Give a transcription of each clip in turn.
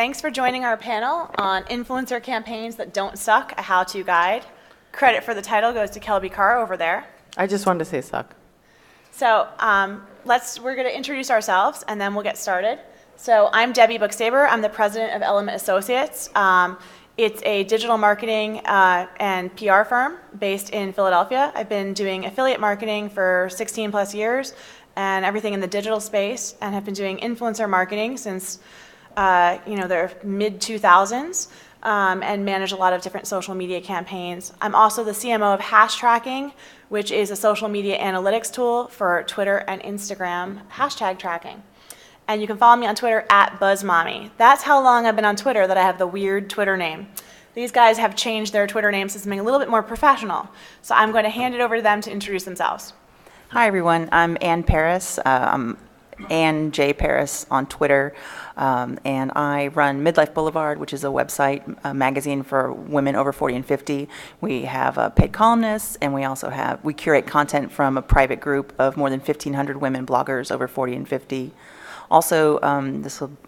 Thanks for joining our panel on influencer campaigns that don't suck, a how-to guide. Credit for the title goes to Kelby Carr over there. I just wanted to say suck. So we're going to introduce ourselves and then we'll get started. So I'm Debbie Bookstaber. I'm the president of Element Associates. It's a digital marketing and PR firm based in Philadelphia. I've been doing affiliate marketing for 16 plus years and everything in the digital space, and have been doing influencer marketing since the mid-2000s, and manage a lot of different social media campaigns. I'm also the CMO of Hash Tracking, which is a social media analytics tool for Twitter and Instagram hashtag tracking. And you can follow me on Twitter at BuzzMommy. That's how long I've been on Twitter that I have the weird Twitter name. These guys have changed their Twitter names to something a little bit more professional. So I'm going to hand it over to them to introduce themselves. Hi, everyone. I'm Parris. I'm Ann J. Parris on Twitter. And I run Midlife Boulevard, which is a website, a magazine for women over 40 and 50. We have paid columnists, and we curate content from a private group of more than 1,500 women bloggers over 40 and 50. Also,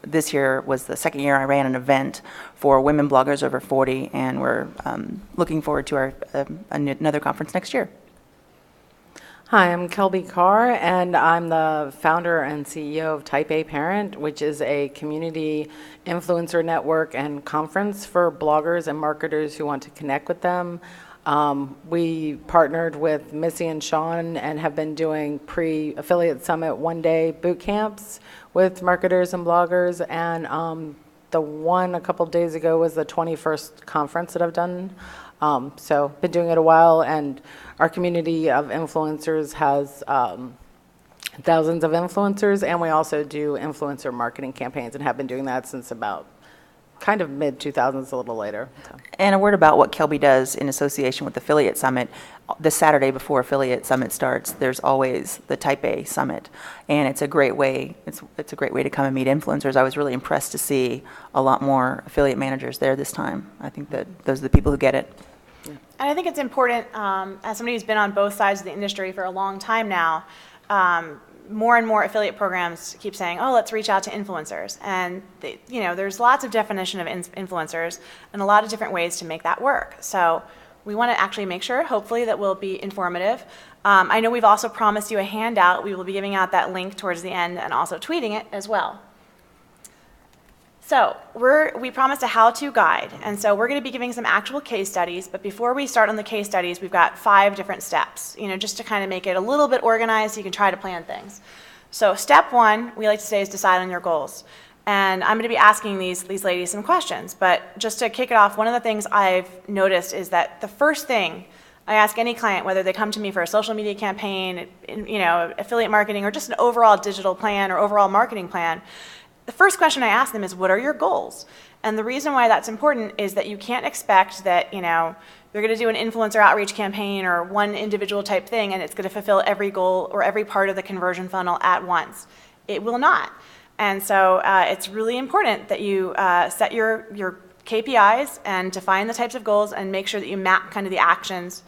this year was the second year I ran an event for women bloggers over 40, and we're looking forward to another conference next year. Hi, I'm Kelby Carr, and I'm the founder and CEO of Type A Parent, which is a community influencer network and conference for bloggers and marketers who want to connect with them. We partnered with Missy and Sean and have been doing pre-affiliate summit one-day boot camps with marketers and bloggers, and the one a couple days ago was the 21st conference that I've done. So been doing it a while, and our community of influencers has thousands of influencers, and we also do influencer marketing campaigns and have been doing that since about kind of mid-2000s, a little later. So. And a word about what Kelby does in association with Affiliate Summit. The Saturday before Affiliate Summit starts, there's always the Type A Summit, and it's a great way. It's a great way to come and meet influencers. I was really impressed to see a lot more affiliate managers there this time. I think that those are the people who get it. And I think it's important, as somebody who's been on both sides of the industry for a long time now, more and more affiliate programs keep saying, oh, let's reach out to influencers. And there's lots of definition of influencers and a lot of different ways to make that work. So we want to actually make sure, hopefully, that we'll be informative. I know we've also promised you a handout. We will be giving out that link towards the end and also tweeting it as well. So we promised a how-to guide, and so we're going to be giving some actual case studies, but before we start on the case studies, we've got 5 different steps, just to kind of make it a little bit organized so you can try to plan things. So step 1, we like to say, is decide on your goals. And I'm going to be asking these ladies some questions, but just to kick it off, one of the things I've noticed is that the first thing I ask any client, whether they come to me for a social media campaign, affiliate marketing, or just an overall digital plan or overall marketing plan, the first question I ask them is, what are your goals? And the reason why that's important is that you can't expect that, you're going to do an influencer outreach campaign or one individual type thing and it's going to fulfill every goal or every part of the conversion funnel at once. It will not. And so it's really important that you set your KPIs and define the types of goals and make sure that you map kind of the actions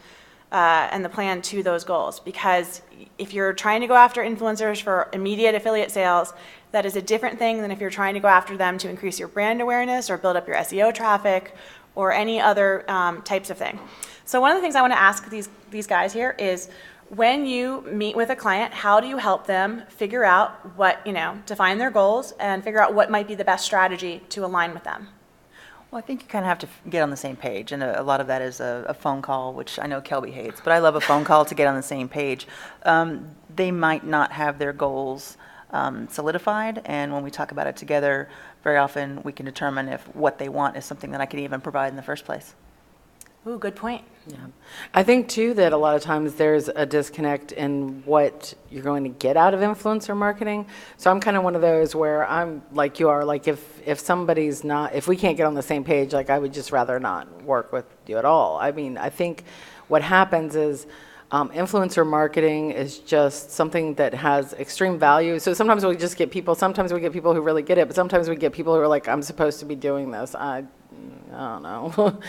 and the plan to those goals. Because if you're trying to go after influencers for immediate affiliate sales, that is a different thing than if you're trying to go after them to increase your brand awareness or build up your SEO traffic or any other types of thing. So one of the things I want to ask these guys here is, when you meet with a client, how do you help them figure out what, define their goals and figure out what might be the best strategy to align with them? Well, I think you kind of have to get on the same page, and a lot of that is a phone call, which I know Kelby hates, but I love a phone call to get on the same page. They might not have their goals solidified, and when we talk about it together, very often we can determine if what they want is something that I can even provide in the first place. Ooh, good point. Yeah. I think, too, that a lot of times there's a disconnect in what you're going to get out of influencer marketing. So I'm kind of one of those where I'm like you are, like if somebody's not, if we can't get on the same page, like I would just rather not work with you at all. I mean, I think what happens is influencer marketing is just something that has extreme value. So sometimes we get people who really get it, but sometimes we get people who are like, I'm supposed to be doing this. I don't know.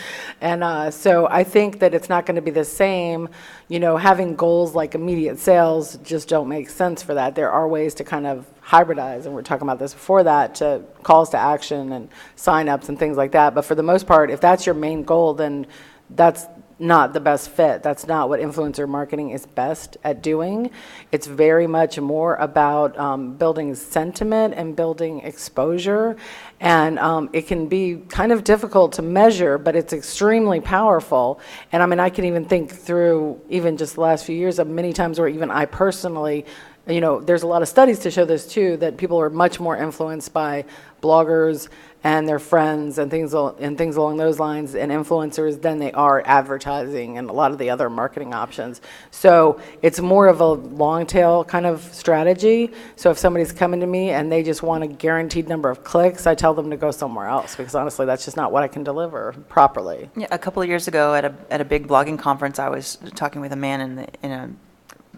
And so I think that it's not going to be the same, having goals like immediate sales just don't make sense for that. There are ways to kind of hybridize, and we're talking about this before that, to calls to action and signups and things like that. But for the most part, if that's your main goal, then that's not the best fit. That's not what influencer marketing is best at doing. It's very much more about building sentiment and building exposure. And it can be kind of difficult to measure, but it's extremely powerful. And I mean, I can even think through even just the last few years of many times where even I personally, there's a lot of studies to show this too, that people are much more influenced by bloggers and their friends and things along those lines and influencers than they are advertising and a lot of the other marketing options. So it's more of a long tail kind of strategy. So if somebody's coming to me and they just want a guaranteed number of clicks, I tell them to go somewhere else, because honestly, that's just not what I can deliver properly. Yeah, a couple of years ago at a big blogging conference, I was talking with a man in a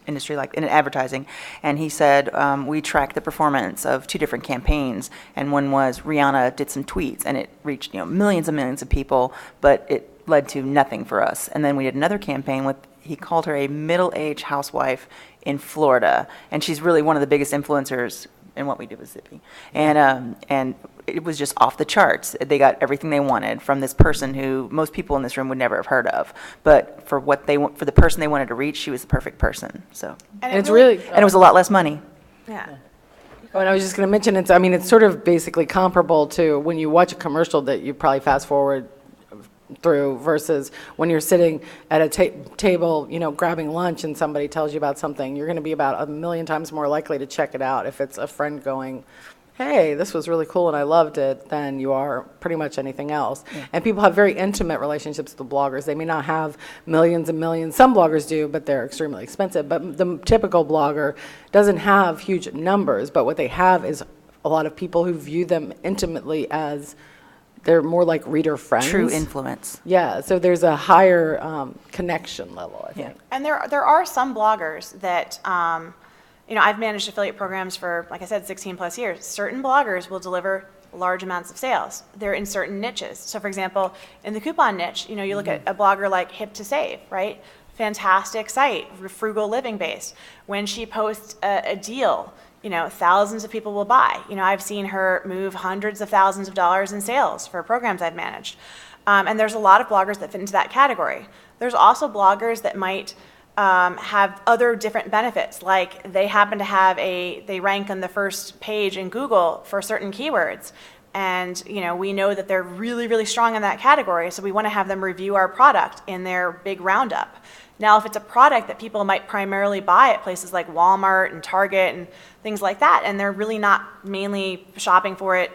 industry like in advertising, and he said we tracked the performance of two different campaigns, and one was Rihanna did some tweets and it reached millions and millions of people, but it led to nothing for us. And then we did another campaign with, he called her a middle-aged housewife in Florida, and she's really one of the biggest influencers in what we do with Zippy, and it was just off the charts. They got everything they wanted from this person who most people in this room would never have heard of. But for the person they wanted to reach, she was the perfect person. So, And and it was a lot less money. Yeah. Oh, and I was just going to mention, it's sort of basically comparable to when you watch a commercial that you probably fast forward through versus when you're sitting at a table, grabbing lunch and somebody tells you about something. You're going to be about 1,000,000 times more likely to check it out if it's a friend going, hey, this was really cool and I loved it, than you are pretty much anything else. Yeah. And people have very intimate relationships with the bloggers. They may not have millions and millions. Some bloggers do, but they're extremely expensive. But the typical blogger doesn't have huge numbers, but what they have is a lot of people who view them intimately as they're more like reader friends. True influence. Yeah, so there's a higher connection level, I think. Yeah. And there are some bloggers that, I've managed affiliate programs for, like I said, 16 plus years. Certain bloggers will deliver large amounts of sales. They're in certain niches. So for example, in the coupon niche, you look at a blogger like Hip to Save, right? Fantastic site, frugal living based. When she posts a deal, thousands of people will buy. I've seen her move hundreds of thousands of dollars in sales for programs I've managed. And there's a lot of bloggers that fit into that category. There's also bloggers that might have other different benefits, like they happen to have they rank on the first page in Google for certain keywords. And we know that they're really, really strong in that category, so we want to have them review our product in their big roundup. Now, if it's a product that people might primarily buy at places like Walmart and Target and things like that, and they're really not mainly shopping for it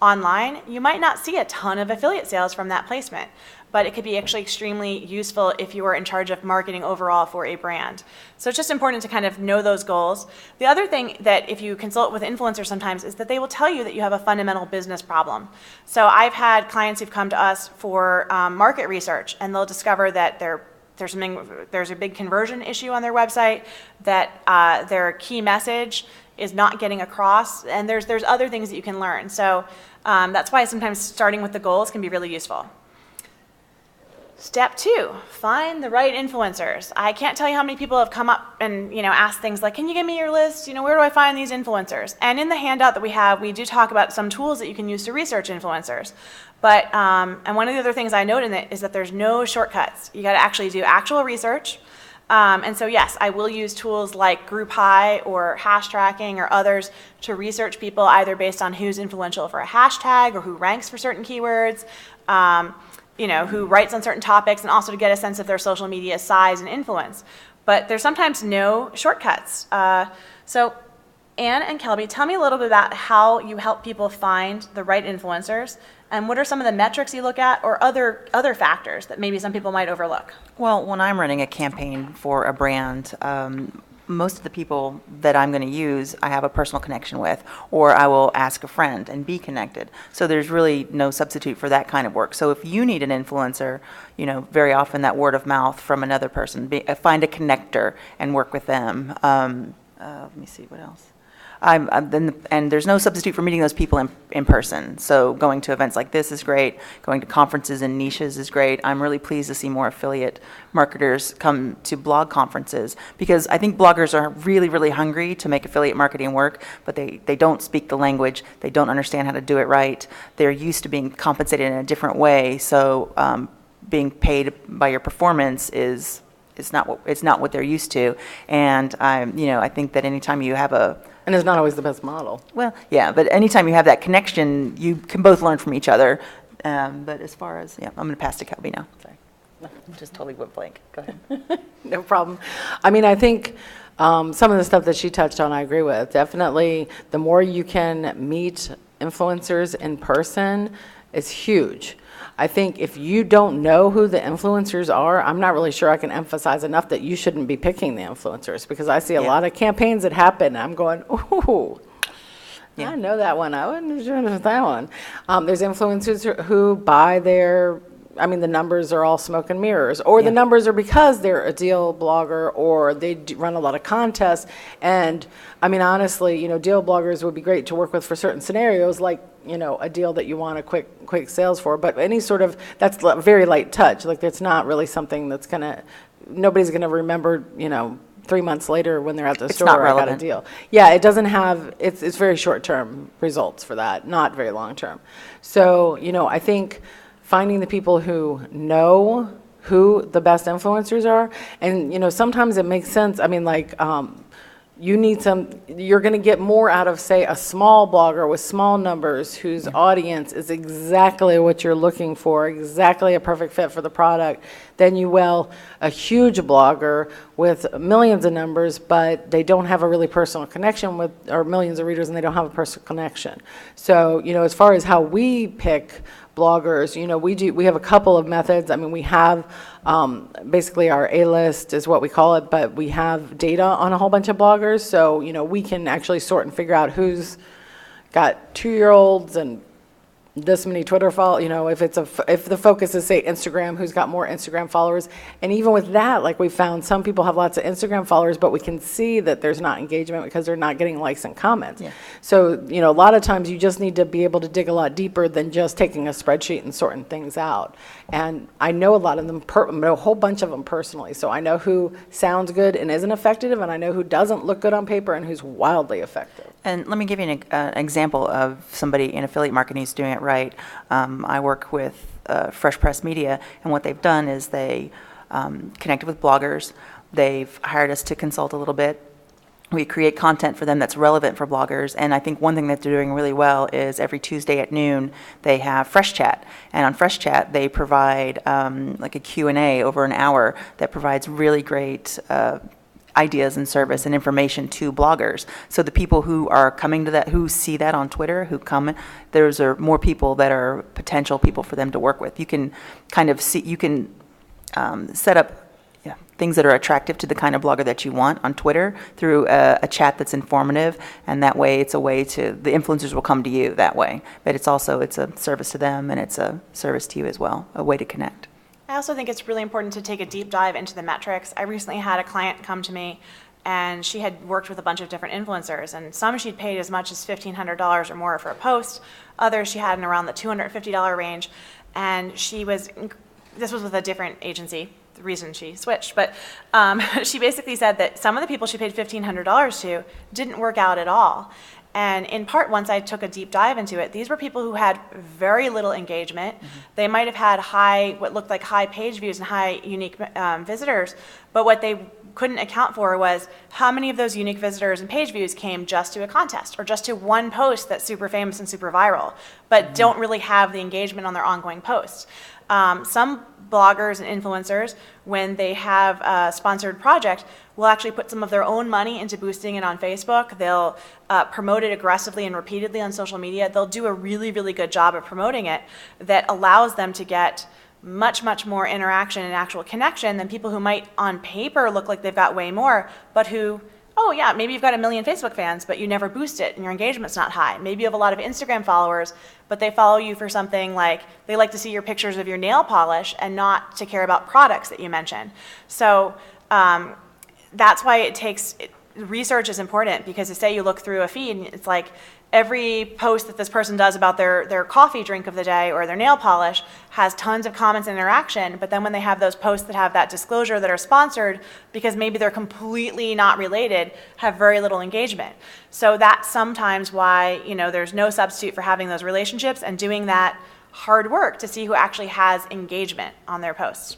online, you might not see a ton of affiliate sales from that placement. But it could be actually extremely useful if you are in charge of marketing overall for a brand. So it's just important to kind of know those goals. The other thing that if you consult with influencers sometimes is that they will tell you that you have a fundamental business problem. So I've had clients who've come to us for market research, and they'll discover that there's a big conversion issue on their website, that their key message is not getting across, and there's other things that you can learn. So that's why sometimes starting with the goals can be really useful. Step 2, find the right influencers. I can't tell you how many people have come up and asked things like, can you give me your list? Where do I find these influencers? And in the handout that we have, we do talk about some tools that you can use to research influencers. But and one of the other things I note in it is that there's no shortcuts. You got to actually do actual research. And so yes, I will use tools like GroupHigh or hash tracking or others to research people either based on who's influential for a hashtag or who ranks for certain keywords. Who writes on certain topics, and also to get a sense of their social media size and influence. But there's sometimes no shortcuts. So Anne and Kelby, tell me a little bit about how you help people find the right influencers, and what are some of the metrics you look at, or other factors that maybe some people might overlook? Well, when I'm running a campaign for a brand, most of the people that I'm going to use, I have a personal connection with, or I will ask a friend and be connected. So there's really no substitute for that kind of work. So if you need an influencer, very often that word of mouth from another person, find a connector and work with them. Let me see what else. and there's no substitute for meeting those people in person. So going to events like this is great. Going to conferences and niches is great. I'm really pleased to see more affiliate marketers come to blog conferences, because I think bloggers are really, really hungry to make affiliate marketing work, but they don't speak the language. They don't understand how to do it right. They're used to being compensated in a different way. So being paid by your performance is not what they're used to. And I think that anytime you have And it's not always the best model. well, yeah, but anytime you have that connection, you can both learn from each other. But as far as, I'm going to pass to Kelby now. Sorry. Just totally went blank. Go ahead. No problem. I mean, I think some of the stuff that she touched on, I agree with. Definitely, the more you can meet influencers in person is huge. I think if you don't know who the influencers are, I'm not really sure I can emphasize enough that you shouldn't be picking the influencers, because I see a lot of campaigns that happen. I'm going, ooh, I know that one. I wouldn't have with that one. There's influencers who buy their, the numbers are all smoke and mirrors, or the numbers are because they're a deal blogger, or they run a lot of contests. And honestly, deal bloggers would be great to work with for certain scenarios, like, a deal that you want a quick sales for, but any sort of, that's very light touch. Like, it's not really something that's nobody's gonna remember, 3 months later when they're at the store, not I got a relevant. deal. Yeah, it doesn't have, it's very short-term results for that, not very long-term. So, I think finding the people who know who the best influencers are, and, sometimes it makes sense. You're going to get more out of, say, a small blogger with small numbers whose audience is exactly what you're looking for, exactly a perfect fit for the product, than you will a huge blogger with millions of numbers, but they don't have a really personal connection with, or millions of readers, and they don't have a personal connection. So, as far as how we pick bloggers, we have a couple of methods. We have basically our A-list is what we call it, but we have data on a whole bunch of bloggers. So, we can actually sort and figure out who's got 2-year-olds and this many Twitter followers, if the focus is, say, Instagram, who's got more Instagram followers. And even with that, like, we found some people have lots of Instagram followers, but we can see that there's not engagement because they're not getting likes and comments. Yeah. So, a lot of times you just need to be able to dig a lot deeper than just taking a spreadsheet and sorting things out. And I know a lot of them, a whole bunch of them personally. So I know who sounds good and isn't effective, and I know who doesn't look good on paper and who's wildly effective. And let me give you an example of somebody in affiliate marketing who's doing it right. I work with Fresh Press Media, and what they've done is they connected with bloggers. They've hired us to consult a little bit. We create content for them that's relevant for bloggers, and I think one thing that they're doing really well is every Tuesday at noon they have Fresh Chat, and on Fresh Chat they provide like a Q&A over an hour that provides really great ideas and service and information to bloggers. So the people who are coming to that, who see that on Twitter, who come, there's more people that are potential people for them to work with. You can kind of see, you can set up things that are attractive to the kind of blogger that you want on Twitter through a chat that's informative, and that way it's a way to, the influencers will come to you that way. But it's a service to them, and it's a service to you as well, a way to connect. I also think it's really important to take a deep dive into the metrics. I recently had a client come to me, and she had worked with a bunch of different influencers, and some she'd paid as much as $1,500 or more for a post. Others she had in around the $250 range, and this was with a different agency, the reason she switched, but she basically said that some of the people she paid $1,500 to didn't work out at all. And in part, once I took a deep dive into it, these were people who had very little engagement. Mm-hmm. They might have had what looked like high page views and high unique visitors, but what they couldn't account for was how many of those unique visitors and page views came just to a contest or just to one post that's super famous and super viral, but don't really have the engagement on their ongoing posts. Some bloggers and influencers, when they have a sponsored project, will actually put some of their own money into boosting it on Facebook. They'll promote it aggressively and repeatedly on social media. They'll do a really, really good job of promoting it that allows them to get much, much more interaction and actual connection than people who might on paper look like they've got way more, but who, oh yeah, maybe you've got 1 million Facebook fans, but you never boost it and your engagement's not high. Maybe you have a lot of Instagram followers, but they follow you for something like they like to see your pictures of your nail polish and not to care about products that you mention. So that's why research is important because say you look through a feed and it's like every post that this person does about their coffee drink of the day or their nail polish has tons of comments and interaction, but then when they have those posts that have that disclosure that are sponsored because maybe they're completely not related, have very little engagement. So that's sometimes why, there's no substitute for having those relationships and doing that hard work to see who actually has engagement on their posts.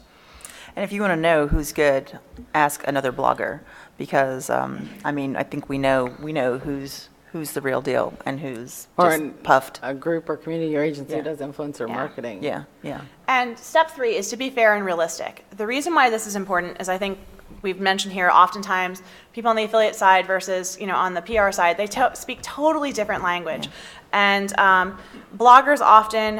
And if you want to know who's good, ask another blogger, because I think we know who's the real deal and who's just puffed. A group or community or agency does influencer marketing. Yeah. And step 3 is to be fair and realistic. The reason why this is important is I think we've mentioned here oftentimes people on the affiliate side versus on the PR side, they speak totally different language. And bloggers often,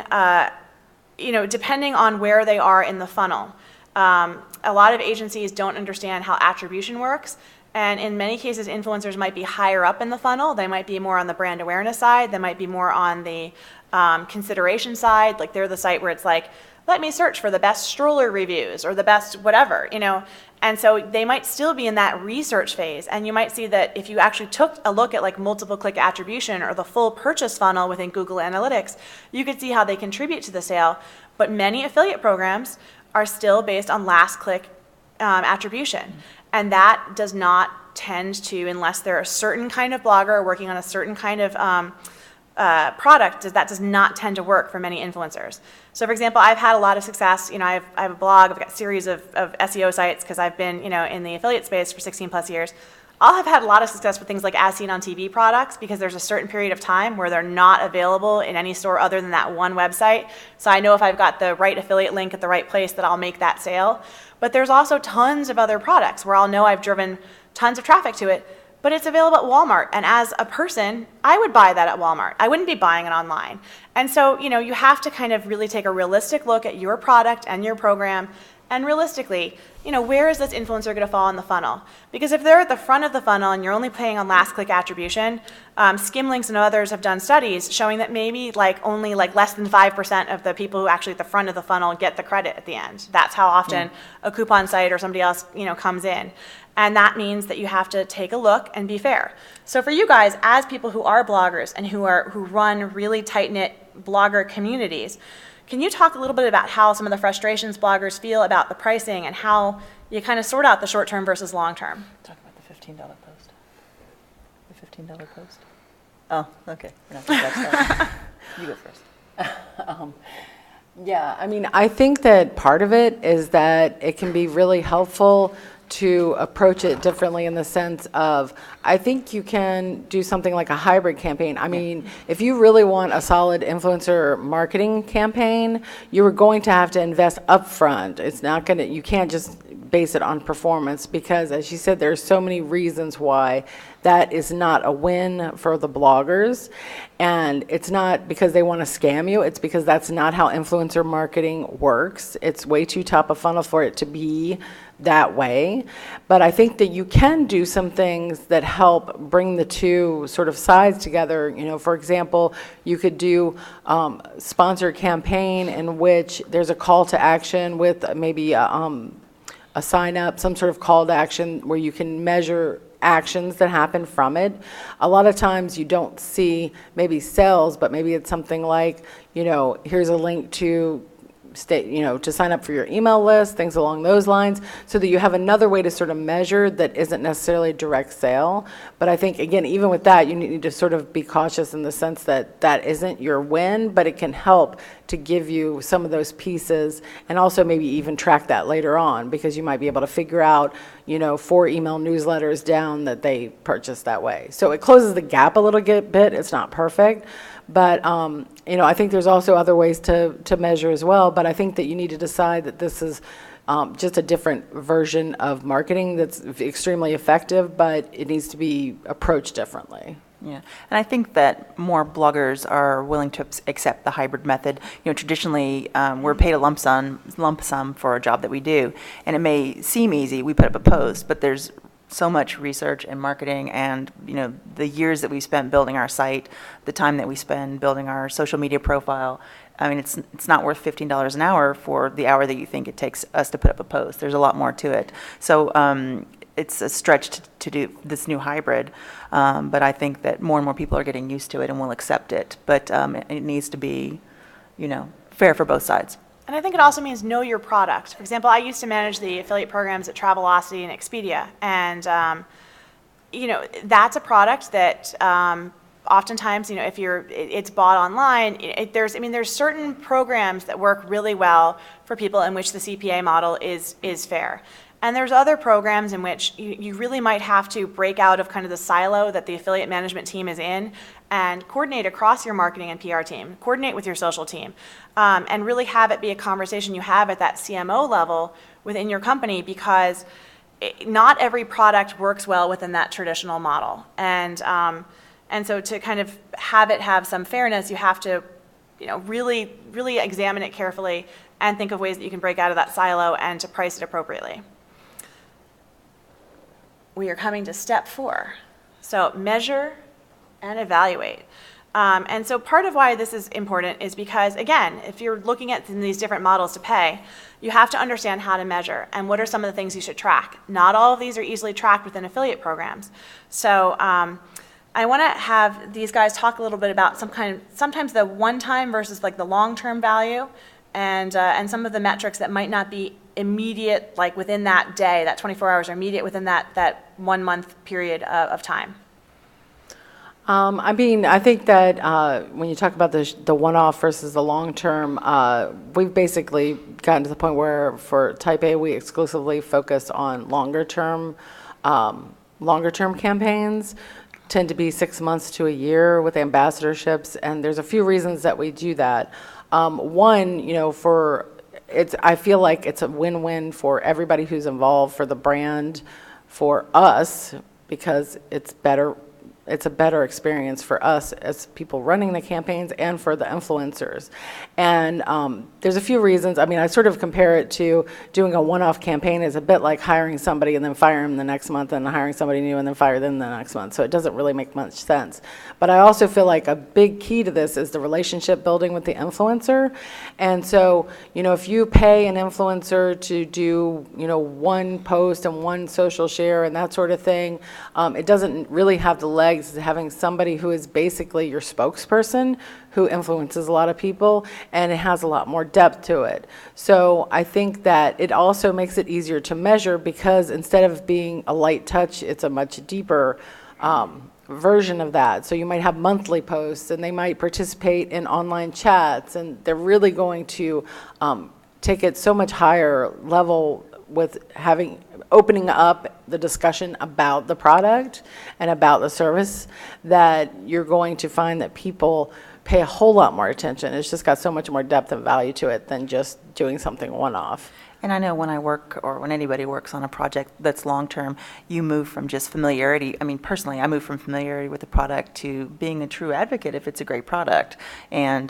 depending on where they are in the funnel, a lot of agencies don't understand how attribution works. And in many cases, influencers might be higher up in the funnel. They might be more on the brand awareness side. They might be more on the consideration side. Like they're the site where it's like, let me search for the best stroller reviews or the best whatever, And so they might still be in that research phase. And you might see that if you actually took a look at like multiple click attribution or the full purchase funnel within Google Analytics, you could see how they contribute to the sale. But many affiliate programs are still based on last click attribution. And that does not tend to, unless they're a certain kind of blogger working on a certain kind of product, that does not tend to work for many influencers. So for example, I've had a lot of success. I have a blog, I've got a series of SEO sites because I've been in the affiliate space for 16 plus years. I'll have had a lot of success with things like as seen on TV products because there's a certain period of time where they're not available in any store other than that one website. So I know if I've got the right affiliate link at the right place that I'll make that sale. But there's also tons of other products where I'll know I've driven tons of traffic to it, but it's available at Walmart. And as a person, I would buy that at Walmart. I wouldn't be buying it online. And so, you have to kind of really take a realistic look at your product and your program. And realistically, where is this influencer going to fall in the funnel? Because if they're at the front of the funnel and you're only paying on last click attribution, Skimlinks and others have done studies showing that maybe only less than 5% of the people who actually at the front of the funnel get the credit at the end. That's how often a coupon site or somebody else, comes in. And that means that you have to take a look and be fair. So for you guys, as people who are bloggers and who run really tight-knit blogger communities, can you talk a little bit about how some of the frustrations bloggers feel about the pricing and how you kind of sort out the short-term versus long-term? Talk about the $15 post. The $15 post. Oh, okay. We're not gonna touch that. You go first. Yeah, I think that part of it is that it can be really helpful to approach it differently in the sense of, I think you can do something like a hybrid campaign. If you really want a solid influencer marketing campaign, you are going to have to invest upfront. You can't just base it on performance because, as you said, there's so many reasons why that is not a win for the bloggers. And it's not because they want to scam you, it's because that's not how influencer marketing works. It's way too top of funnel for it to be that way. But I think that you can do some things that help bring the two sort of sides together. For example, you could do sponsored campaign in which there's a call to action with maybe a sign up, some sort of call to action where you can measure actions that happen from it. A lot of times you don't see maybe sales, but maybe it's something like, here's a link to to sign up for your email list, things along those lines, so that you have another way to sort of measure that isn't necessarily a direct sale. But I think, again, even with that, you need to sort of be cautious in the sense that that isn't your win, but it can help to give you some of those pieces and also maybe even track that later on because you might be able to figure out, 4 email newsletters down that they purchased that way. So it closes the gap a little bit. It's not perfect. But, I think there's also other ways to measure as well. But I think that you need to decide that this is just a different version of marketing that's extremely effective, but it needs to be approached differently. Yeah, and I think that more bloggers are willing to accept the hybrid method. Traditionally, we're paid a lump sum for a job that we do, and it may seem easy. We put up a post, but there's so much research and marketing and the years that we spent building our site, the time that we spend building our social media profile. It's not worth $15 an hour for the hour that you think it takes us to put up a post. There's a lot more to it. So it's a stretch to do this new hybrid, but I think that more and more people are getting used to it and will accept it. But it needs to be, fair for both sides. And I think it also means know your product. For example, I used to manage the affiliate programs at Travelocity and Expedia, and that's a product that oftentimes, if it's bought online. There's certain programs that work really well for people in which the CPA model is fair. And there's other programs in which you really might have to break out of kind of the silo that the affiliate management team is in and coordinate across your marketing and PR team, coordinate with your social team, and really have it be a conversation you have at that CMO level within your company, because not every product works well within that traditional model. And so to kind of have it have some fairness, you have to really, really examine it carefully and think of ways that you can break out of that silo and to price it appropriately. We are coming to step 4. So measure and evaluate. And so part of why this is important is because, again, if you're looking at these different models to pay, you have to understand how to measure and what are some of the things you should track. Not all of these are easily tracked within affiliate programs. So I want to have these guys talk a little bit about sometimes the one-time versus like the long-term value, and some of the metrics that might not be immediate, like within that day, that 24 hours, or immediate within that 1 month period of time. I think that when you talk about the one-off versus the long-term, we've basically gotten to the point where for Type A, we exclusively focus on longer-term campaigns. Tend to be 6 months to a year with ambassadorships, and there's a few reasons that we do that. One, I feel like it's a win-win for everybody who's involved, for the brand, for us, because it's a better experience for us as people running the campaigns and for the influencers. And there's a few reasons. I sort of compare it to doing a one-off campaign is a bit like hiring somebody and then firing them the next month, and hiring somebody new and then fire them the next month. So it doesn't really make much sense. But I also feel like a big key to this is the relationship building with the influencer. And so, if you pay an influencer to do, one post and one social share and that sort of thing, it doesn't really have the legs to having somebody who is basically your spokesperson, who influences a lot of people, and it has a lot more depth to it. So I think that it also makes it easier to measure, because instead of being a light touch, it's a much deeper version of that. So you might have monthly posts, and they might participate in online chats, and they're really going to take it so much higher level with opening up the discussion about the product and about the service, that you're going to find that people pay a whole lot more attention. It's just got so much more depth and value to it than just doing something one-off. And I know when I work, or when anybody works on a project that's long-term, you move from just familiarity. Personally, I move from familiarity with the product to being a true advocate if it's a great product. And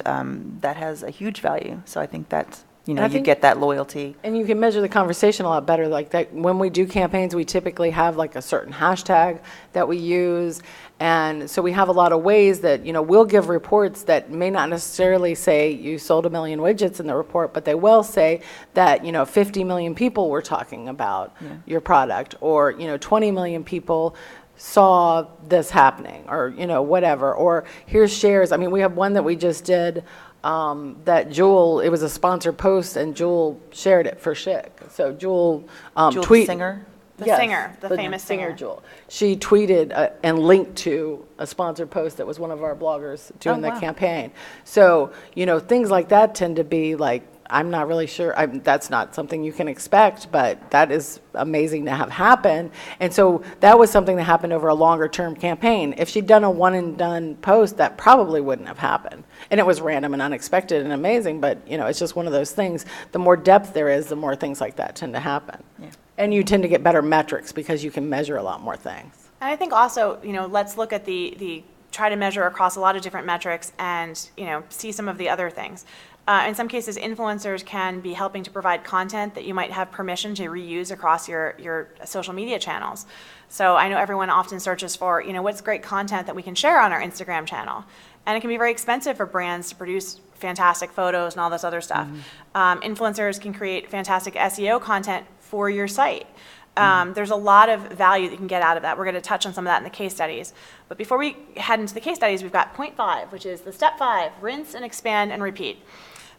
that has a huge value. So I think that's, you get that loyalty. And you can measure the conversation a lot better. Like that, when we do campaigns, we typically have like a certain hashtag that we use. And so we have a lot of ways that, we'll give reports that may not necessarily say you sold 1 million widgets in the report, but they will say that, 50 million people were talking about your product, or, 20 million people saw this happening, or, whatever. Or here's shares. We have one that we just did, that Jewel, it was a sponsored post, and Jewel shared it for Schick. So Jewel Jewel Singer? The famous singer. Jewel. She tweeted and linked to a sponsored post that was one of our bloggers doing the campaign. So, things like that tend to be like, I'm not really sure, that's not something you can expect, but that is amazing to have happen. And so that was something that happened over a longer term campaign. If she'd done a one and done post, that probably wouldn't have happened. And it was random and unexpected and amazing, but it's just one of those things. The more depth there is, the more things like that tend to happen. Yeah. And you tend to get better metrics because you can measure a lot more things. And I think also, let's look at the try to measure across a lot of different metrics and, see some of the other things. In some cases, influencers can be helping to provide content that you might have permission to reuse across your social media channels. So I know everyone often searches for, what's great content that we can share on our Instagram channel. And it can be very expensive for brands to produce fantastic photos and all this other stuff. Mm-hmm. Influencers can create fantastic SEO content for your site. There's a lot of value that you can get out of that. We're going to touch on some of that in the case studies. But before we head into the case studies, we've got point 5, which is the step 5, rinse and expand and repeat.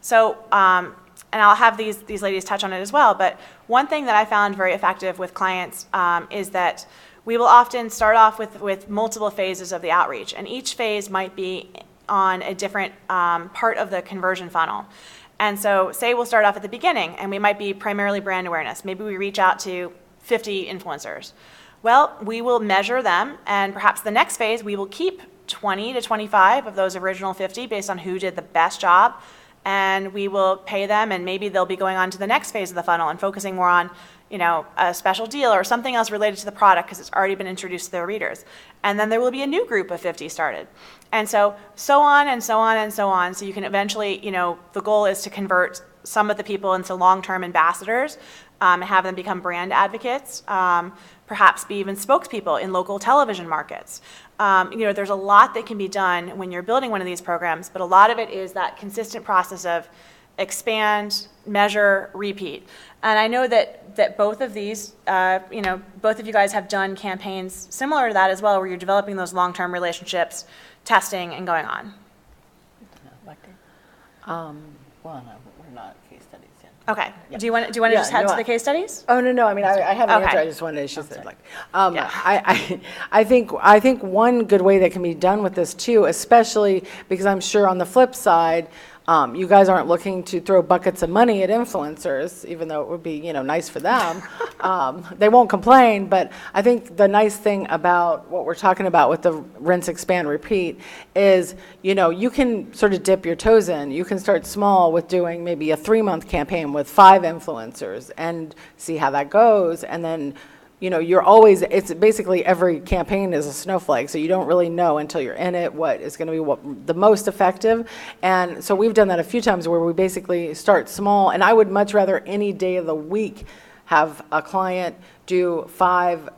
So, and I'll have these ladies touch on it as well, but one thing that I found very effective with clients is that we will often start off with multiple phases of the outreach, and each phase might be on a different part of the conversion funnel. And so say we'll start off at the beginning, and we might be primarily brand awareness. Maybe we reach out to 50 influencers. Well, we will measure them, and perhaps the next phase we will keep 20 to 25 of those original 50 based on who did the best job, and we will pay them, and maybe they'll be going on to the next phase of the funnel and focusing more on, you know, a special deal or something else related to the product because it's already been introduced to their readers. And then there will be a new group of 50 started. And so on and so on and so on. So you can eventually, you know, the goal is to convert some of the people into long-term ambassadors and have them become brand advocates, perhaps be even spokespeople in local television markets. You know, there's a lot that can be done when you're building one of these programs, but a lot of it is that consistent process of expand, measure, repeat. And I know that both of these, you know, both of you guys have done campaigns similar to that as well, where you're developing those long-term relationships, testing, and going on. Well, no, we're not case studies yet. Okay. Yeah. Do you want to just head to the case studies? Oh, no. I mean, I have an Okay. answer. I just wanted to just say, like, Yeah. I think one good way that can be done with this too, especially because I'm sure on the flip side, you guys aren't looking to throw buckets of money at influencers, even though it would be, you know, nice for them. They won't complain, but I think the nice thing about what we're talking about with the rinse, expand, repeat is, you know, you can sort of dip your toes in. You can start small with doing maybe a 3-month campaign with 5 influencers and see how that goes, and then, you know, it's basically every campaign is a snowflake, so you don't really know until you're in it what is going to be the most effective. And so we've done that a few times where we basically start small, and I would much rather any day of the week have a client do five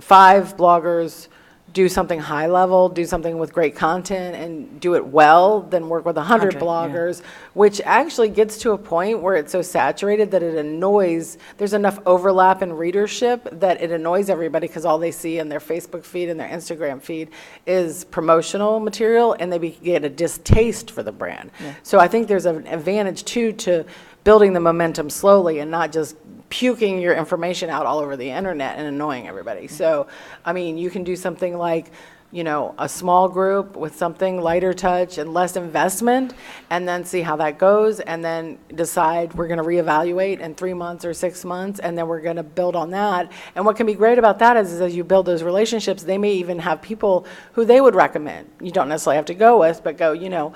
bloggers, do something high level, do something with great content, and do it well, than work with 100 bloggers, which actually gets to a point where it's so saturated that it annoys, there's enough overlap in readership that it annoys everybody because all they see in their Facebook feed and their Instagram feed is promotional material, and they get a distaste for the brand. Yeah. So I think there's an advantage too to building the momentum slowly and not just puking your information out all over the internet and annoying everybody. So, I mean, you can do something like, you know, a small group with something lighter touch and less investment, and then see how that goes, and then decide we're going to reevaluate in 3 months or 6 months, and then we're going to build on that. And what can be great about that is as you build those relationships, they may even have people who they would recommend. You don't necessarily have to go with, but go, you know,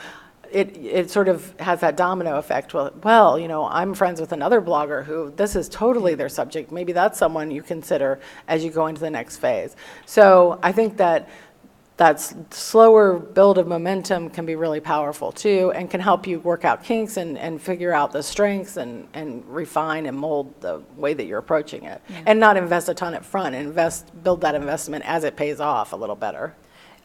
it sort of has that domino effect. Well, you know, I'm friends with another blogger who this is totally their subject. Maybe that's someone you consider as you go into the next phase. So I think that slower build of momentum can be really powerful too, and can help you work out kinks and figure out the strengths and refine and mold the way that you're approaching it. Yeah. And not invest a ton up front, build that investment as it pays off a little better.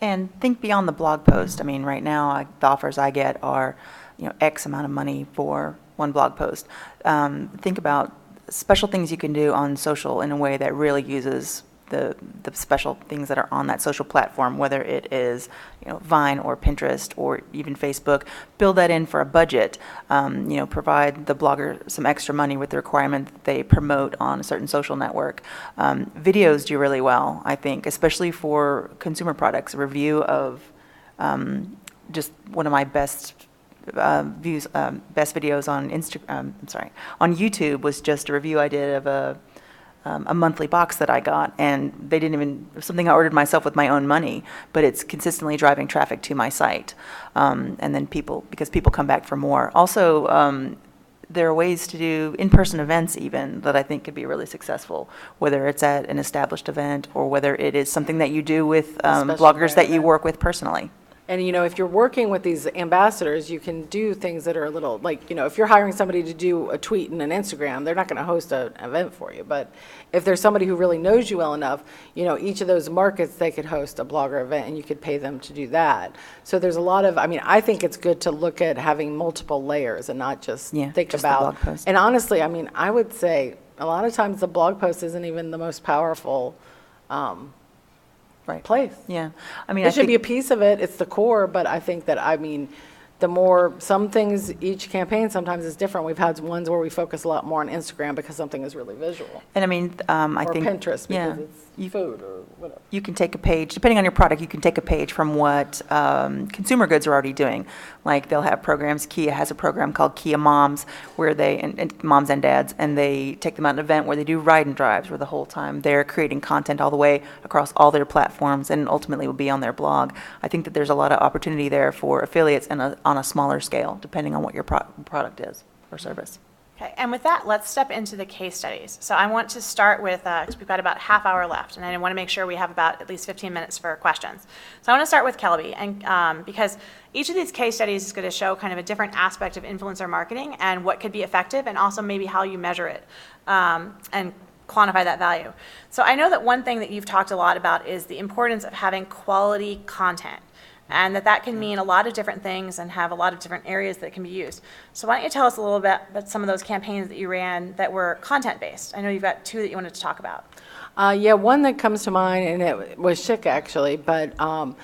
And think beyond the blog post. I mean, right now, the offers I get are, you know, X amount of money for one blog post. Think about special things you can do on social in a way that really uses the special things that are on that social platform, whether it is, you know, Vine or Pinterest or even Facebook. Build that in for a budget. You know, provide the blogger some extra money with the requirement that they promote on a certain social network. Videos do really well, I think, especially for consumer products. A review of just one of my best videos on on YouTube was just a review I did of a monthly box that I got, and they didn't even, something I ordered myself with my own money, but it's consistently driving traffic to my site. And then because people come back for more. Also, there are ways to do in-person events even that I think could be really successful, whether it's at an established event or whether it is something that you do with bloggers that you work with personally. And, you know, if you're working with these ambassadors, you can do things that are a little, like, you know, if you're hiring somebody to do a tweet and an Instagram, they're not going to host an event for you. But if there's somebody who really knows you well enough, you know, each of those markets, they could host a blogger event and you could pay them to do that. So there's a lot of, I mean, I think it's good to look at having multiple layers and not just think just about, the blog post. And honestly, I mean, I would say a lot of times the blog post isn't even the most powerful place. Yeah. I mean, It should be a piece of it. It's the core, but I think that, I mean, the more, some things, each campaign sometimes is different. We've had ones where we focus a lot more on Instagram because something is really visual. And I mean, I Or think. Pinterest yeah, because it's food or whatever. You can take a page, depending on your product, you can take a page from what consumer goods are already doing. Like they'll have programs, Kia has a program called Kia Moms, where they, and moms and dads, and they take them out an event where they do ride and drives, where the whole time they're creating content all the way across all their platforms and ultimately will be on their blog. I think that there's a lot of opportunity there for affiliates and on a smaller scale, depending on what your product is or service. Okay, and with that, let's step into the case studies. So I want to start with, because we've got about a half hour left, and I want to make sure we have about at least 15 minutes for questions. So I want to start with Kelby, and because each of these case studies is going to show kind of a different aspect of influencer marketing and what could be effective, and also maybe how you measure it and quantify that value. So I know that one thing that you've talked a lot about is the importance of having quality content, and that can mean a lot of different things and have a lot of different areas that can be used. So why don't you tell us a little bit about some of those campaigns that you ran that were content-based? I know you've got two that you wanted to talk about. Yeah, one that comes to mind, and it was Chic actually, but I'm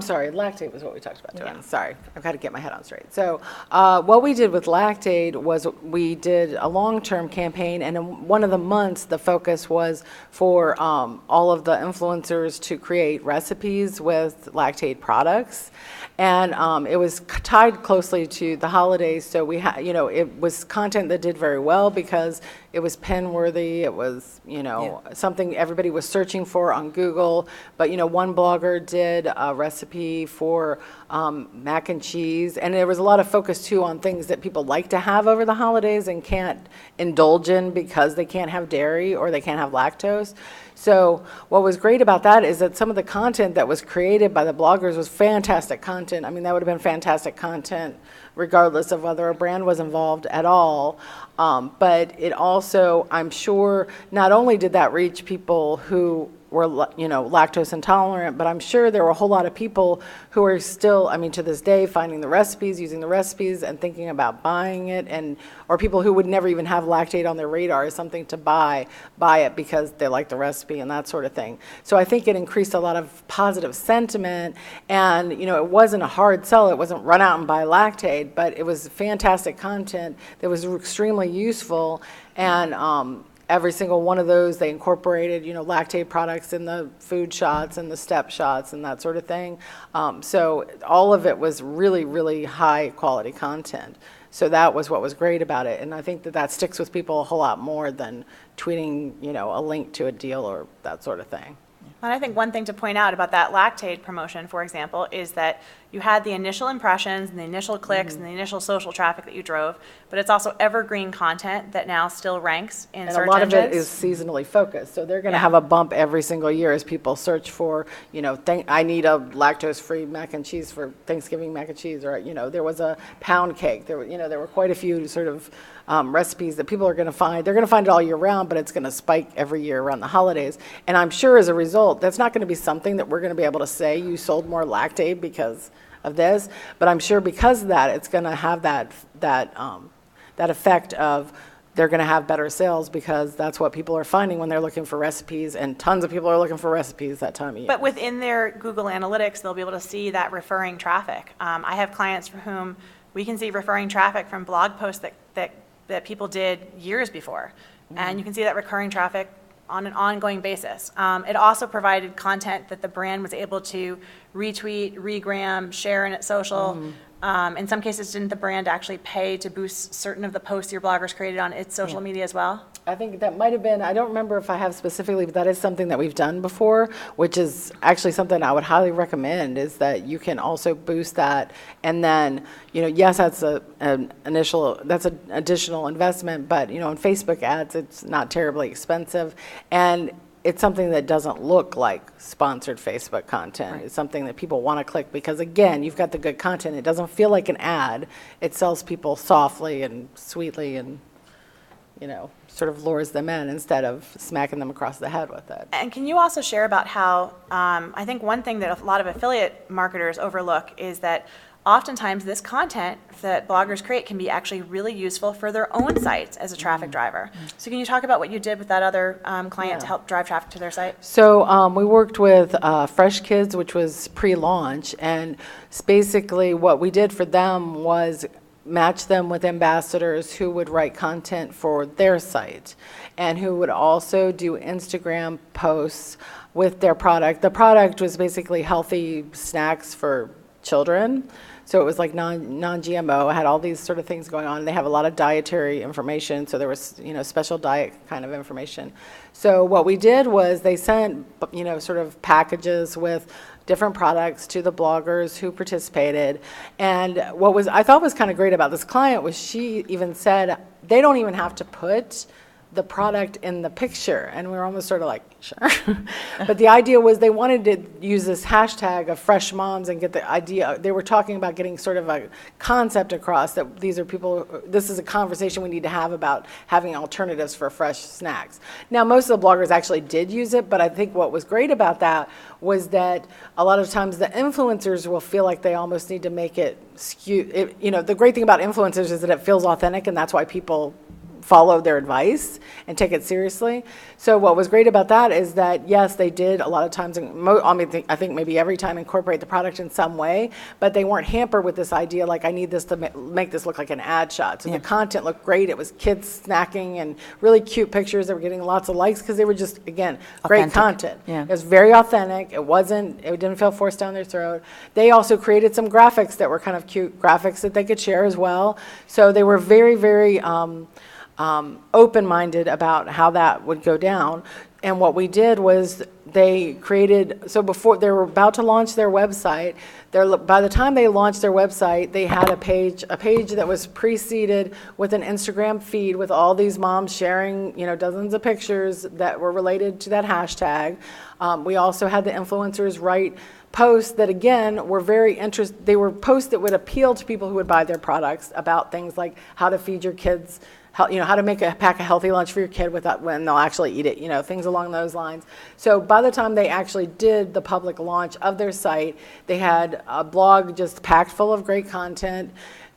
sorry, Lactate was what we talked about today. Yeah. Sorry, I've got to get my head on straight. So what we did with Lactate was we did a long-term campaign, and in one of the months, the focus was for all of the influencers to create recipes with Lactate products. And it was tied closely to the holidays, so we had, it was content that did very well because it was pin-worthy. It was, something everybody was searching for on Google. But, one blogger did a recipe for mac and cheese, and there was a lot of focus too on things that people like to have over the holidays and can't indulge in because they can't have dairy or they can't have lactose. So what was great about that is that some of the content that was created by the bloggers was fantastic content. I mean, that would have been fantastic content regardless of whether a brand was involved at all. But it also, I'm sure, not only did that reach people who were, lactose intolerant, but I'm sure there were a whole lot of people who are still, to this day, finding the recipes, using the recipes, and thinking about buying it, or people who would never even have Lactate on their radar as something to buy it because they like the recipe and that sort of thing. So I think it increased a lot of positive sentiment, and it wasn't a hard sell. It wasn't run out and buy Lactate, but it was fantastic content that was extremely useful, and every single one of those, they incorporated, Lactate products in the food shots and the step shots and that sort of thing. So all of it was really, really high quality content. So that was what was great about it. And I think that sticks with people a whole lot more than tweeting, a link to a deal or that sort of thing. And I think one thing to point out about that Lactate promotion, for example, is that you had the initial impressions and the initial clicks and the initial social traffic that you drove, but it's also evergreen content that now still ranks in search engines. And a lot of it is seasonally focused, so they're going to have a bump every single year as people search for, I need a lactose-free mac and cheese for Thanksgiving mac and cheese, or there was a pound cake. There were quite a few sort of recipes that people are going to find. They're going to find it all year round, but it's going to spike every year around the holidays. And I'm sure as a result, that's not going to be something that we're going to be able to say you sold more Lactate because of this, but I'm sure because of that, it's going to have that effect of they're going to have better sales because that's what people are finding when they're looking for recipes, and tons of people are looking for recipes that time of year. But within their Google Analytics, they'll be able to see that referring traffic. I have clients for whom we can see referring traffic from blog posts that people did years before, and you can see that recurring traffic on an ongoing basis. It also provided content that the brand was able to retweet, regram, share in its social. In some cases, didn't the brand actually pay to boost certain of the posts your bloggers created on its social media as well? I think that might have been, I don't remember if I have specifically, but that is something that we've done before, which is actually something I would highly recommend, is that you can also boost that. And then, yes, that's an additional investment, but, in Facebook ads, it's not terribly expensive. And it's something that doesn't look like sponsored Facebook content. Right. It's something that people want to click because, again, you've got the good content. It doesn't feel like an ad. It sells people softly and sweetly and, sort of lures them in instead of smacking them across the head with it. And can you also share about how, I think one thing that a lot of affiliate marketers overlook is that oftentimes this content that bloggers create can be actually really useful for their own sites as a traffic driver. So can you talk about what you did with that other client to help drive traffic to their site? So we worked with Fresh Kids, which was pre-launch, and basically what we did for them was match them with ambassadors who would write content for their site and who would also do Instagram posts with their product. The product was basically healthy snacks for children. So it was like non-GMO, had all these sort of things going on. They have a lot of dietary information, so there was, special diet kind of information. So what we did was they sent, sort of packages with different products to the bloggers who participated. And what I thought was kind of great about this client was she even said they don't even have to put the product in the picture. And we were almost sort of like, sure. But the idea was they wanted to use this hashtag of fresh moms and get the idea. They were talking about getting sort of a concept across that these are people, this is a conversation we need to have about having alternatives for fresh snacks. Now, most of the bloggers actually did use it, but I think what was great about that was that a lot of times the influencers will feel like they almost need to make it skew. The great thing about influencers is that it feels authentic, and that's why people follow their advice and take it seriously. So what was great about that is that, yes, they did a lot of times, I think maybe every time, incorporate the product in some way, but they weren't hampered with this idea like, I need this to make this look like an ad shot. So the content looked great. It was kids snacking and really cute pictures. They were getting lots of likes because they were just, again, great content. Yeah. It was very authentic. It didn't feel forced down their throat. They also created some graphics that were kind of cute graphics that they could share as well. So they were very, very open-minded about how that would go down. And what we did was they created, so before they were about to launch their website, by the time they launched their website, they had a page that was preceded with an Instagram feed with all these moms sharing, dozens of pictures that were related to that hashtag. We also had the influencers write posts that, again, were very interesting. They were posts that would appeal to people who would buy their products about things like how to feed your kids, how to pack a healthy lunch for your kid without when they'll actually eat it, things along those lines. So by the time they actually did the public launch of their site, they had a blog just packed full of great content.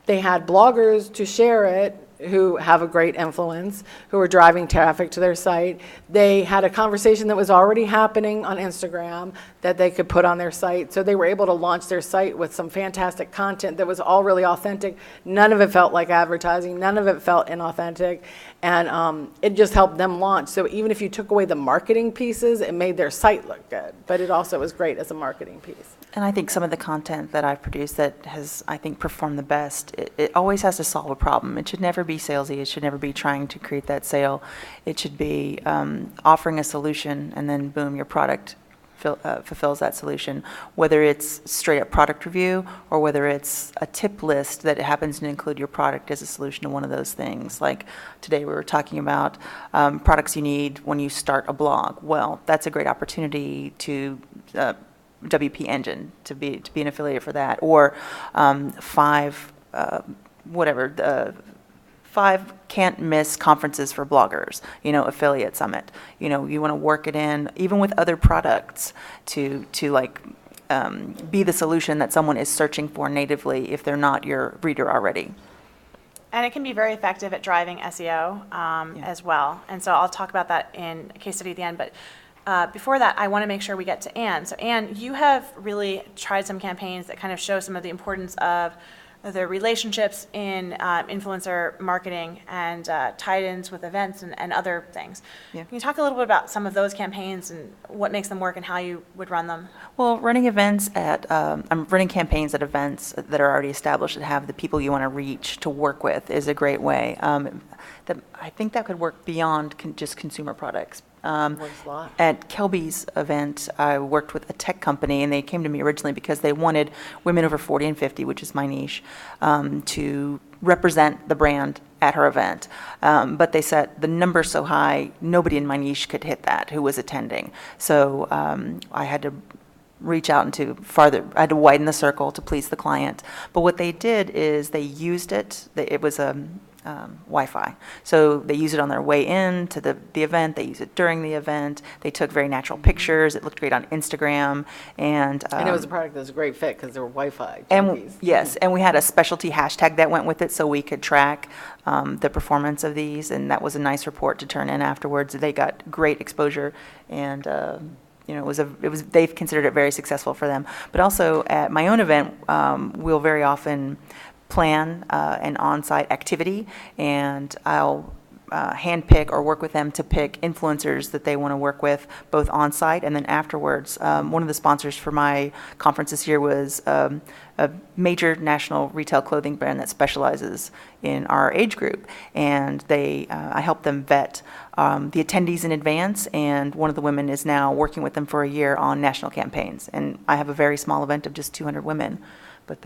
They had bloggers to share it who have a great influence, who are driving traffic to their site. They had a conversation that was already happening on Instagram that they could put on their site. So they were able to launch their site with some fantastic content that was all really authentic. None of it felt like advertising. None of it felt inauthentic. And it just helped them launch. So even if you took away the marketing pieces, it made their site look good. But it also was great as a marketing piece. And I think some of the content that I've produced that has, I think, performed the best, it always has to solve a problem. It should never be salesy. It should never be trying to create that sale. It should be offering a solution, and then boom, your product fulfills that solution, whether it's straight up product review or whether it's a tip list that happens to include your product as a solution to one of those things. Like today we were talking about products you need when you start a blog. Well, that's a great opportunity to WP Engine to be an affiliate for that, or five can't miss conferences for bloggers, affiliate summit. You want to work it in even with other products to be the solution that someone is searching for natively if they're not your reader already. And it can be very effective at driving SEO as well. And so I'll talk about that in a case study at the end. But before that, I want to make sure we get to Anne. So Anne, you have really tried some campaigns that kind of show some of the importance of the relationships in influencer marketing and tie-ins with events and other things. Yeah. Can you talk a little bit about some of those campaigns and what makes them work and how you would run them? Well, running events I'm running campaigns at events that are already established that have the people you want to reach to work with is a great way. I think that could work beyond just consumer products. At Kelby's event, I worked with a tech company, and they came to me originally because they wanted women over 40 and 50, which is my niche, to represent the brand at her event. But they set the number so high, nobody in my niche could hit that who was attending. So I had to reach out into farther, I had to widen the circle to please the client. But what they did is they used it. It was a Wi-Fi. So they use it on their way in to the event. They use it during the event. They took very natural pictures. It looked great on Instagram. And it was a product that was a great fit because they were Wi-Fi and junkies. yes, and we had a specialty hashtag that went with it so we could track the performance of these, and that was a nice report to turn in afterwards. They got great exposure, and they've considered it very successful for them. But also at my own event, we'll very often plan an on-site activity, and I'll handpick or work with them to pick influencers that they want to work with, both on-site and then afterwards. One of the sponsors for my conference this year was a major national retail clothing brand that specializes in our age group, and I helped them vet the attendees in advance, and one of the women is now working with them for a year on national campaigns. And I have a very small event of just 200 women, but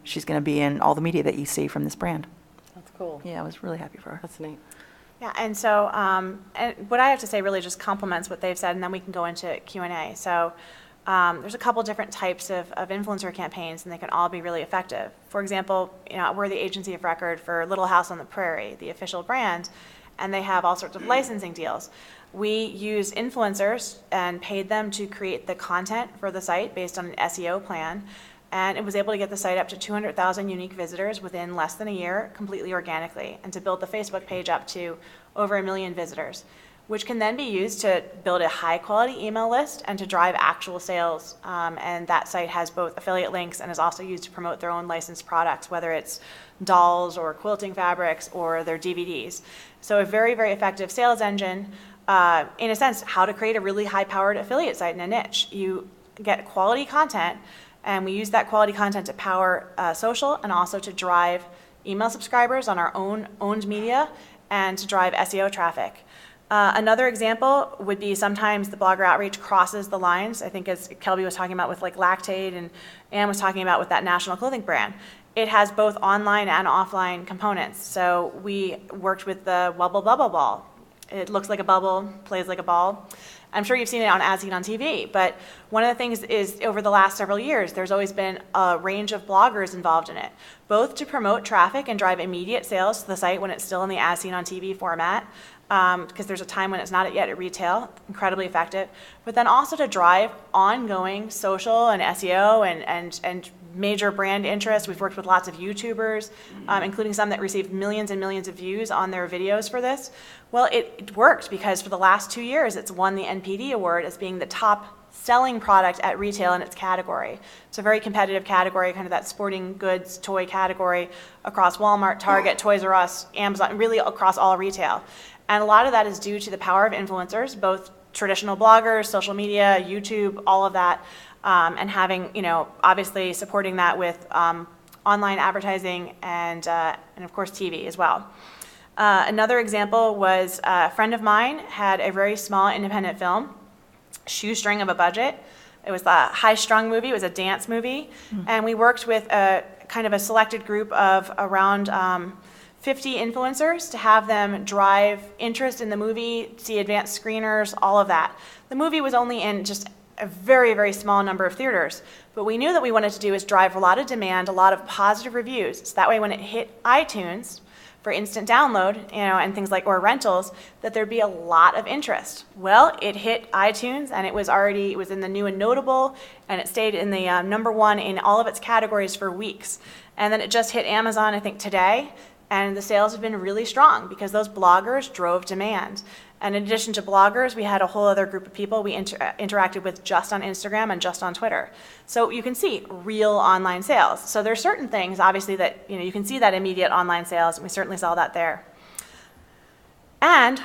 she's going to be in all the media that you see from this brand. That's cool. Yeah, I was really happy for her. That's neat. Yeah, and so and what I have to say really just complements what they've said, and then we can go into Q&A. So there's a couple different types of influencer campaigns, and they can all be really effective. For example, we're the agency of record for Little House on the Prairie, the official brand, and they have all sorts of licensing deals. We use influencers and paid them to create the content for the site based on an SEO plan, and it was able to get the site up to 200,000 unique visitors within less than a year, completely organically, and to build the Facebook page up to over 1 million visitors, which can then be used to build a high-quality email list and to drive actual sales. And that site has both affiliate links and is also used to promote their own licensed products, whether it's dolls or quilting fabrics or their DVDs. So a very, very effective sales engine. In a sense, how to create a really high-powered affiliate site in a niche. You get quality content, and we use that quality content to power social and also to drive email subscribers on our own owned media and to drive SEO traffic. Another example would be sometimes the blogger outreach crosses the lines. I think as Kelby was talking about with like Lactate, and Anne was talking about with that national clothing brand. It has both online and offline components. So we worked with the Wubble Bubble Ball. It looks like a bubble, plays like a ball. I'm sure you've seen it on As Seen on TV, but one of the things is over the last several years, there's always been a range of bloggers involved in it, both to promote traffic and drive immediate sales to the site when it's still in the As Seen on TV format, because there's a time when it's not yet at retail, incredibly effective, but then also to drive ongoing social and SEO and major brand interest. We've worked with lots of YouTubers, including some that received millions and millions of views on their videos for this. Well, it worked because for the last 2 years, it's won the NPD award as being the top selling product at retail in its category. It's a very competitive category, kind of that sporting goods toy category across Walmart, Target, Toys R Us, Amazon, really across all retail. And a lot of that is due to the power of influencers, both traditional bloggers, social media, YouTube, all of that, and having, obviously supporting that with online advertising and of course TV as well. Another example was a friend of mine had a very small independent film, shoestring of a budget. It was a high-strung movie. It was a dance movie. And we worked with a kind of a selected group of around 50 influencers to have them drive interest in the movie, see advanced screeners, all of that. The movie was only in just a very, very small number of theaters. But we knew that we wanted to do is drive a lot of demand, a lot of positive reviews. So that way when it hit iTunes for instant download, and things like, or rentals, that there'd be a lot of interest. Well, it hit iTunes, and it was in the new and notable, and it stayed in the #1 in all of its categories for weeks. And then it just hit Amazon, I think, today, and the sales have been really strong because those bloggers drove demand. And in addition to bloggers, we had a whole other group of people we interacted with just on Instagram and just on Twitter. So you can see real online sales. So there's certain things, obviously, that you can see that immediate online sales, and we certainly saw that there. And,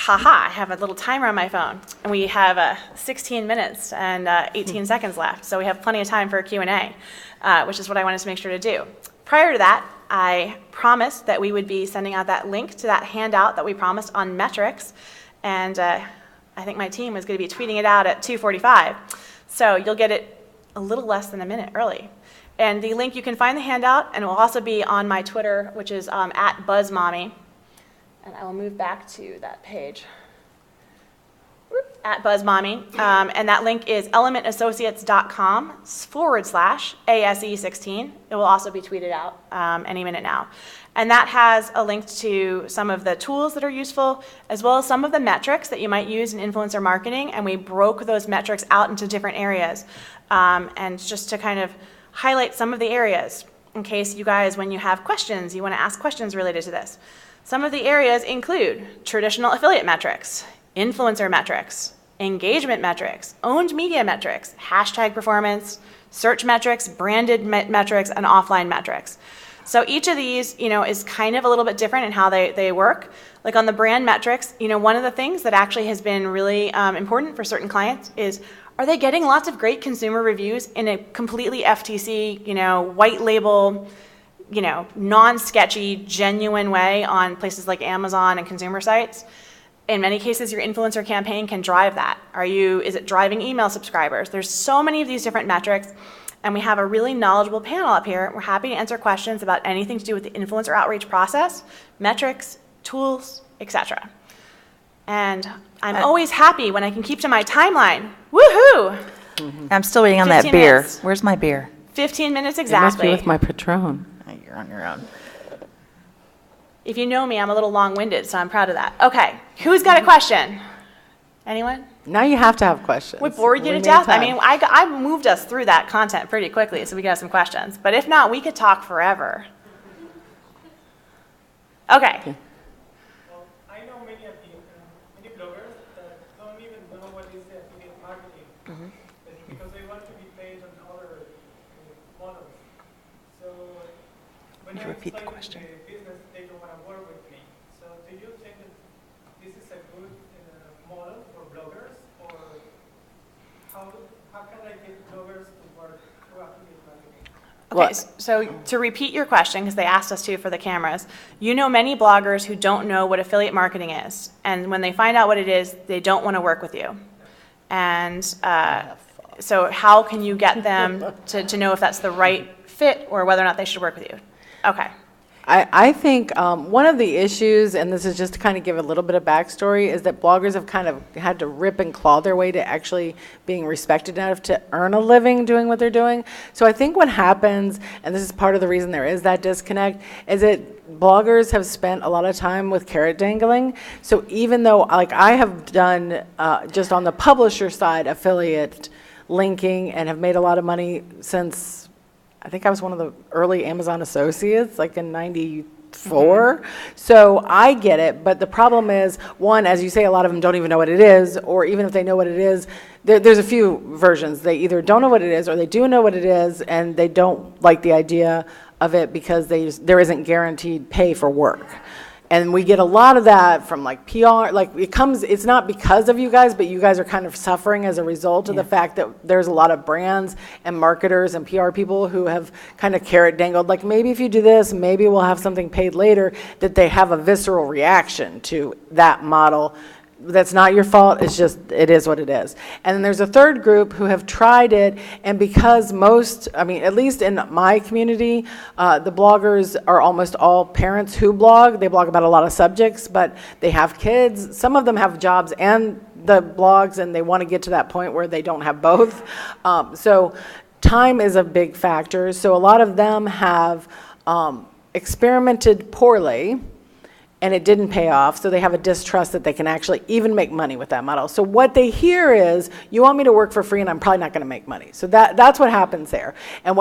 I have a little timer on my phone, and we have 16 minutes and 18 seconds left, so we have plenty of time for a Q&A, which is what I wanted to make sure to do. Prior to that, I promised that we would be sending out that link to that handout that we promised on metrics, and I think my team was going to be tweeting it out at 2:45. So you'll get it a little less than a minute early. And the link, you can find the handout, and it will also be on my Twitter, which is at BuzzMommy. And I will move back to that page. at BuzzMommy, and that link is elementassociates.com/ASE16. It will also be tweeted out any minute now. And that has a link to some of the tools that are useful, as well as some of the metrics that you might use in influencer marketing, and we broke those metrics out into different areas. And just to kind of highlight some of the areas, in case you guys, when you have questions, you want to ask questions related to this. Some of the areas include traditional affiliate metrics, influencer metrics, engagement metrics, owned media metrics, hashtag performance, search metrics, branded metrics, and offline metrics. So each of these, is kind of a little bit different in how they work. Like on the brand metrics, one of the things that actually has been really important for certain clients is, are they getting lots of great consumer reviews in a completely FTC, white label, non-sketchy, genuine way on places like Amazon and consumer sites? In many cases, your influencer campaign can drive that. Is it driving email subscribers? There's so many of these different metrics. And we have a really knowledgeable panel up here. We're happy to answer questions about anything to do with the influencer outreach process, metrics, tools, etc. And I'm always happy when I can keep to my timeline. Woohoo! I'm still waiting on that 15 beer. minutes. Where's my beer? 15 minutes It must be exactly. with my Patron. Oh, you're on your own. If you know me, I'm a little long-winded, so I'm proud of that. Okay, who's got a question? Anyone? Now you have to have questions. We bored you to made death? I time. mean, I moved us through that content pretty quickly so we could have some questions. But if not, we could talk forever. Okay. Well, I know many bloggers that don't even know what is the affiliate marketing because they want to be paid on other models. So when I repeat the explain question? the business, they don't want to work with me. So do you think that this is a good model for bloggers, or how can I get bloggers to work through affiliate marketing? Okay, so to repeat your question, because they asked us to for the cameras, many bloggers who don't know what affiliate marketing is. And when they find out what it is, they don't want to work with you. And so how can you get them to know if that's the right fit or whether or not they should work with you? Okay. I think one of the issues, and this is just to kind of give a little bit of backstory, is that bloggers have kind of had to rip and claw their way to actually being respected enough to earn a living doing what they're doing. So I think what happens, and this is part of the reason there is that disconnect, is that bloggers have spent a lot of time with carrot dangling. So even though, like I have done just on the publisher side affiliate linking and have made a lot of money since, I think I was one of the early Amazon associates, like in 94. So I get it, but the problem is, one, as you say, a lot of them don't even know what it is, or even if they know what it is, there's a few versions. They either don't know what it is, or they do know what it is, and they don't like the idea of it because there isn't guaranteed pay for work. And we get a lot of that from like PR, it's not because of you guys, but you guys are kind of suffering as a result of the fact that there's a lot of brands and marketers and PR people who have kind of carrot dangled, like maybe if you do this, maybe we'll have something paid later, that they have a visceral reaction to that model. That's not your fault, it's just, it is what it is. And then there's a third group who have tried it, and because at least in my community, the bloggers are almost all parents who blog. They blog about a lot of subjects, but they have kids. Some of them have jobs and the blogs, and they want to get to that point where they don't have both. So time is a big factor. So a lot of them have experimented poorly, and it didn't pay off, so they have a distrust that they can actually even make money with that model. So what they hear is, you want me to work for free and I'm probably not gonna make money. So that's what happens there. And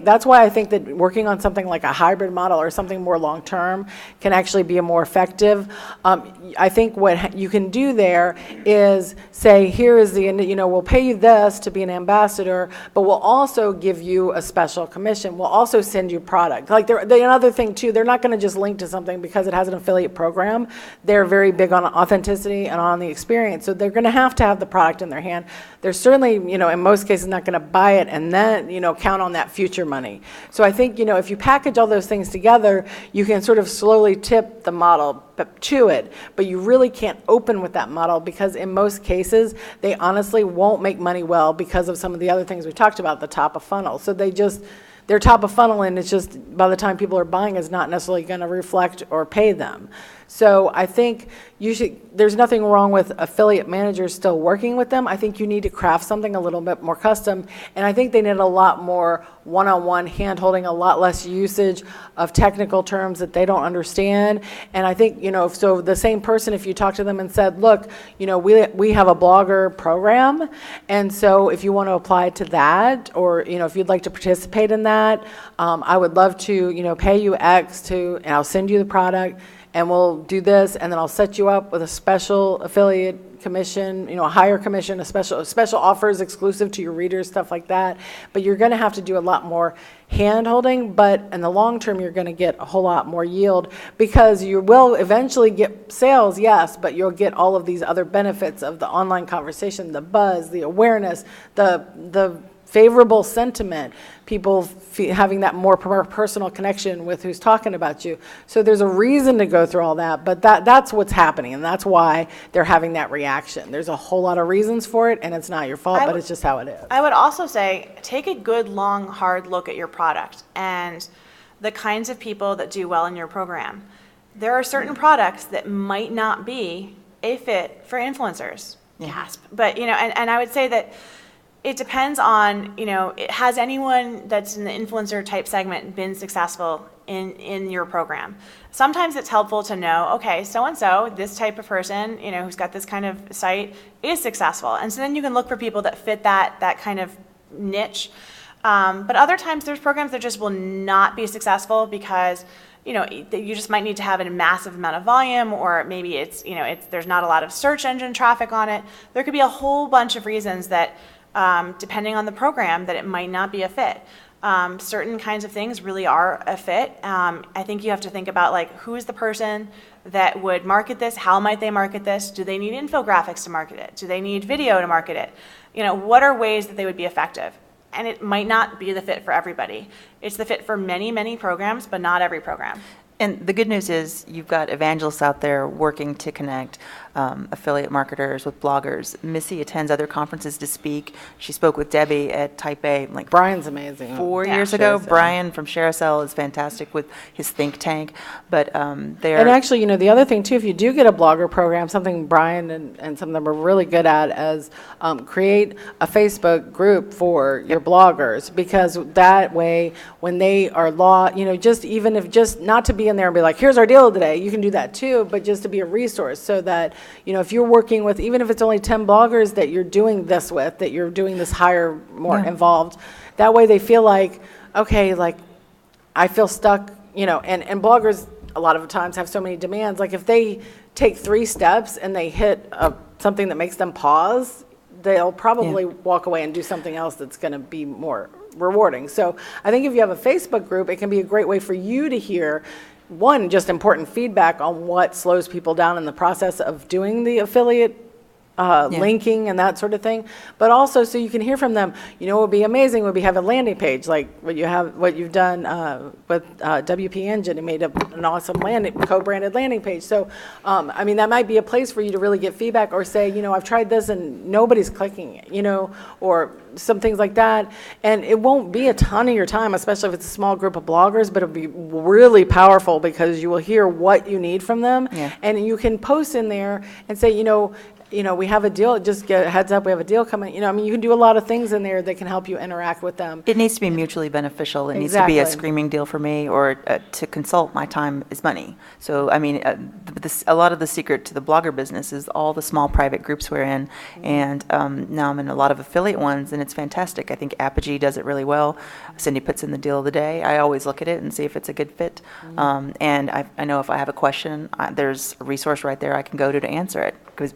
that's why I think that working on something like a hybrid model or something more long-term can actually be more effective. I think what you can do there is say, here is we'll pay you this to be an ambassador, but we'll also give you a special commission. We'll also send you product. Like another thing too, they're not gonna just link to something because it has an affiliate program. They're very big on authenticity and on the experience, so they're going to have the product in their hand. They're certainly, in most cases, not going to buy it and then, count on that future money. So I think, if you package all those things together, you can sort of slowly tip the model to it, but you really can't open with that model because in most cases, they honestly won't make money well because of some of the other things we talked about, the top of funnel. So they're top of funnel, and it's just by the time people are buying, it's not necessarily going to reflect or pay them. So I think there's nothing wrong with affiliate managers still working with them. I think you need to craft something a little bit more custom, and I think they need a lot more one-on-one hand-holding, a lot less usage of technical terms that they don't understand. And I think, so the same person, if you talk to them and said, look, we have a blogger program, and so if you want to apply to that, or, if you'd like to participate in that, I would love to, pay you X and I'll send you the product, and we'll do this, and then I'll set you up with a special affiliate commission, a higher commission, a special offers exclusive to your readers, stuff like that. But you're going to have to do a lot more hand-holding, but in the long term, you're going to get a whole lot more yield, because you will eventually get sales, yes, but you'll get all of these other benefits of the online conversation, the buzz, the awareness, the favorable sentiment, people having that more personal connection with who's talking about you. So there's a reason to go through all that, but that's what's happening, and that's why they're having that reaction. There's a whole lot of reasons for it, and it's not your fault, but it's just how it is. I would also say, take a good, long, hard look at your product and the kinds of people that do well in your program. There are certain products that might not be a fit for influencers. Gasp. But, and I would say that it depends on, has anyone that's in the influencer type segment been successful in your program? Sometimes it's helpful to know, okay, so-and-so, this type of person, who's got this kind of site is successful. And so then you can look for people that fit that kind of niche. But other times there's programs that just will not be successful because you just might need to have a massive amount of volume, or maybe there's not a lot of search engine traffic on it. There could be a whole bunch of reasons that depending on the program, that it might not be a fit. Certain kinds of things really are a fit. I think you have to think about who is the person that would market this? How might they market this? Do they need infographics to market it? Do they need video to market it? What are ways that they would be effective? And it might not be the fit for everybody. It's the fit for many, many programs, but not every program. And the good news is you've got evangelists out there working to connect affiliate marketers with bloggers. Missy attends other conferences to speak. She spoke with Debbie at Type A Brian's amazing. 4 years ago. Brian from ShareASell is fantastic with his think tank. But they're... And actually, the other thing too, if you do get a blogger program, something Brian and some of them are really good at is create a Facebook group for your bloggers, because that way when they are just even if just not to be in there and be like, here's our deal today, you can do that too, but just to be a resource so that if you're working with, even if it's only 10 bloggers that you're doing this with, that you're doing this higher, more involved, that way they feel like, okay, I feel stuck, and bloggers a lot of times have so many demands. If they take 3 steps and they hit something that makes them pause, they'll probably walk away and do something else that's going to be more rewarding. So I think if you have a Facebook group, it can be a great way for you to hear just important feedback on what slows people down in the process of doing the affiliate linking and that sort of thing, but also so you can hear from them. What would be amazing would be have a landing page like what you've done with WP Engine, and made an awesome co-branded landing page. So that might be a place for you to really get feedback, or say, I've tried this and nobody's clicking it, or some things like that. And it won't be a ton of your time, especially if it's a small group of bloggers, but it'll be really powerful because you will hear what you need from them. And you can post in there and say, we have a deal, just get a heads up, we have a deal coming. You can do a lot of things in there that can help you interact with them. It needs to be mutually beneficial. It needs to be a screaming deal for me, or to consult. My time is money. So, a lot of the secret to the blogger business is all the small private groups we're in. And now I'm in a lot of affiliate ones, and it's fantastic. I think Apogee does it really well. Cindy puts in the deal of the day. I always look at it and see if it's a good fit. And I know if I have a question, there's a resource right there I can go to answer it, because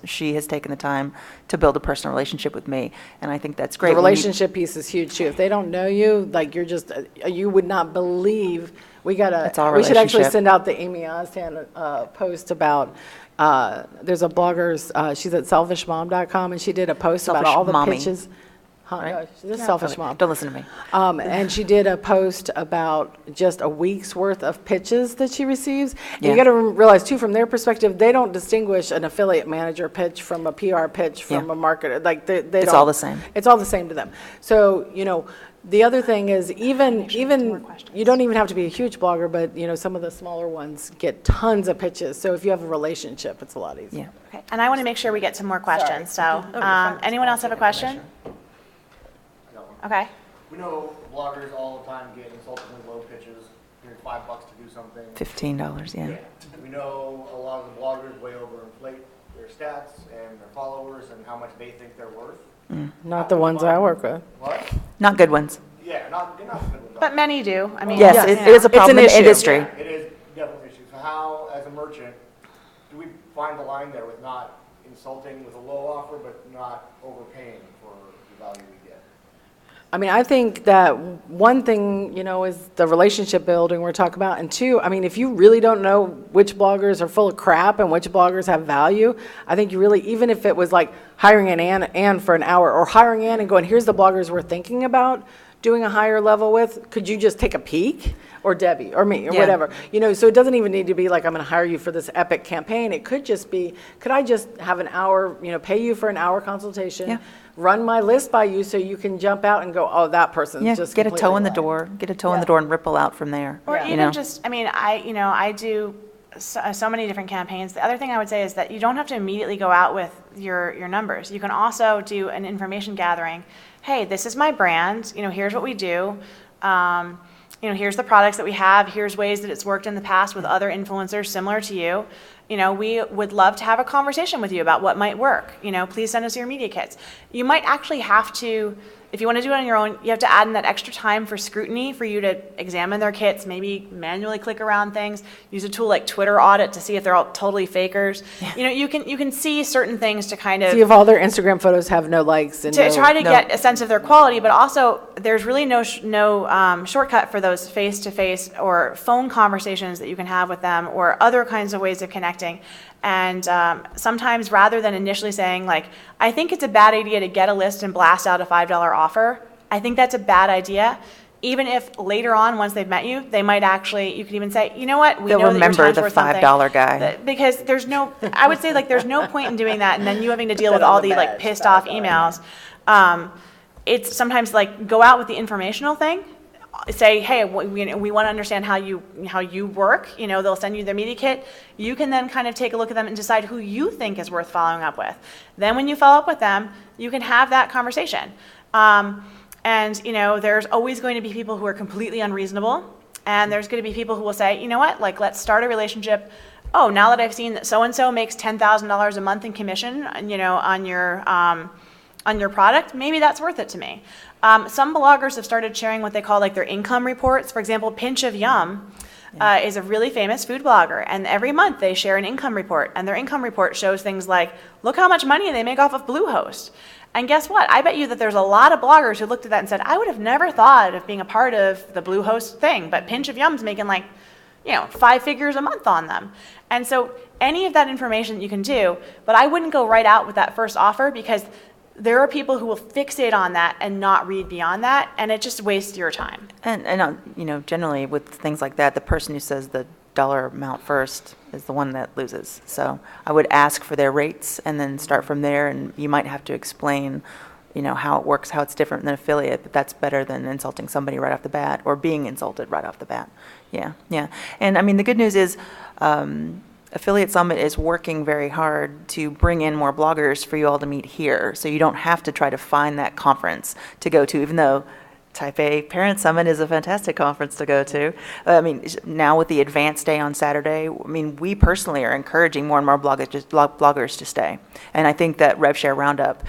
she has taken the time to build a personal relationship with me, and I think that's great. The relationship piece is huge too. If they don't know you, you would not believe. We should actually send out the Amy Oztan post about, there's a blogger, she's at selfishmom.com, and she did a post about all the pitches. right? She's a selfish mom. Don't listen to me. And she did a post about just a week's worth of pitches that she receives. And Yeah. you got to realize, too, from their perspective, they don't distinguish an affiliate manager pitch from a PR pitch from Yeah. a marketer. Like they It's don't. all the same. It's all the same to them. So, the other thing is even you don't even have to be a huge blogger, but some of the smaller ones get tons of pitches. So if you have a relationship, it's a lot easier. Yeah. Okay, and I want to make sure we get some more questions. So, anyone else have a question? Okay. We know bloggers all the time get insultingly low pitches. Here's $5 to do something. $15, yeah. We know a lot of the bloggers way overinflate their stats and their followers and how much they think they're worth. Not the ones I work with. What? Not good ones. Yeah, not good ones. But many do. I mean, Yes, Yeah. it is a problem in the issue. industry. Yeah, it is definitely an issue. So how, as a merchant, do we find the line there with not insulting with a low offer, but not overpaying for the value we get? I mean, I think that one thing, is the relationship building we're talking about. And two, I mean, if you really don't know which bloggers are full of crap and which bloggers have value, I think you really, even if it was like hiring an Ann for an hour or hiring Ann and going, here's the bloggers we're thinking about doing a higher level with, could you just take a peek? Or Debbie, or me, or Yeah. whatever. So it doesn't even need to be like, I'm going to hire you for this epic campaign. It could just be, could I just have an hour, pay you for an hour consultation, Yeah. run my list by you so you can jump out and go, oh, that person's Yeah, just get a toe completely in the lying. door, get a toe in Yeah. the door and ripple out from there. Or Yeah. even know? just, I mean, I do so many different campaigns. The other thing I would say is that you don't have to immediately go out with your numbers. You can also do an information gathering. Hey, this is my brand. Here's what we do. Here's the products that we have. Here's ways that it's worked in the past with other influencers similar to you. We would love to have a conversation with you about what might work. Please send us your media kits. You might actually have to, if you want to do it on your own, you have to add in that extra time for scrutiny for you to examine their kits, maybe manually click around things, use a tool like Twitter Audit to see if they're all totally fakers. You can see certain things to kind of See if all their Instagram photos have no likes and to try to no- get a sense of their quality, but also there's really no shortcut for those face-to-face or phone conversations that you can have with them or other kinds of ways of connecting. And sometimes rather than initially saying like, I think it's a bad idea to get a list and blast out a $5 offer, I think that's a bad idea. Even if later on, once they've met you, they might actually, you could even say, you know what, we They'll know that your remember time's the worth something. $5 guy. Because I would say like there's no point in doing that and then you having to deal with all the like pissed off emails. It's sometimes like go out with the informational thing. Say, hey, we want to understand how you work. They'll send you their media kit. You can then kind of take a look at them and decide who you think is worth following up with. Then when you follow up with them, you can have that conversation. And there's always going to be people who are completely unreasonable, and there's going to be people who will say, you know what, like let's start a relationship. Oh, now that I've seen that so and so makes $10,000 a month in commission, on your product, maybe that's worth it to me. Some bloggers have started sharing what they call like their income reports. For example, Pinch of Yum is a really famous food blogger, and every month they share an income report, and their income report shows things like, look how much money they make off of Bluehost. And guess what? I bet you that there's a lot of bloggers who looked at that and said, I would have never thought of being a part of the Bluehost thing, but Pinch of Yum's making like, 5 figures a month on them. And so any of that information you can do, but I wouldn't go right out with that first offer because there are people who will fixate on that and not read beyond that, and it just wastes your time. And generally with things like that, the person who says the dollar amount first is the one that loses. So I would ask for their rates and then start from there, and you might have to explain, how it works, how it's different than affiliate, but that's better than insulting somebody right off the bat or being insulted right off the bat. Yeah. And I mean, the good news is, Affiliate Summit is working very hard to bring in more bloggers for you all to meet here. So you don't have to try to find that conference to go to, even though Type A Parent Summit is a fantastic conference to go to. I mean, now with the advanced day on Saturday, I mean, we personally are encouraging more and more bloggers to stay. And I think that RevShare Roundup,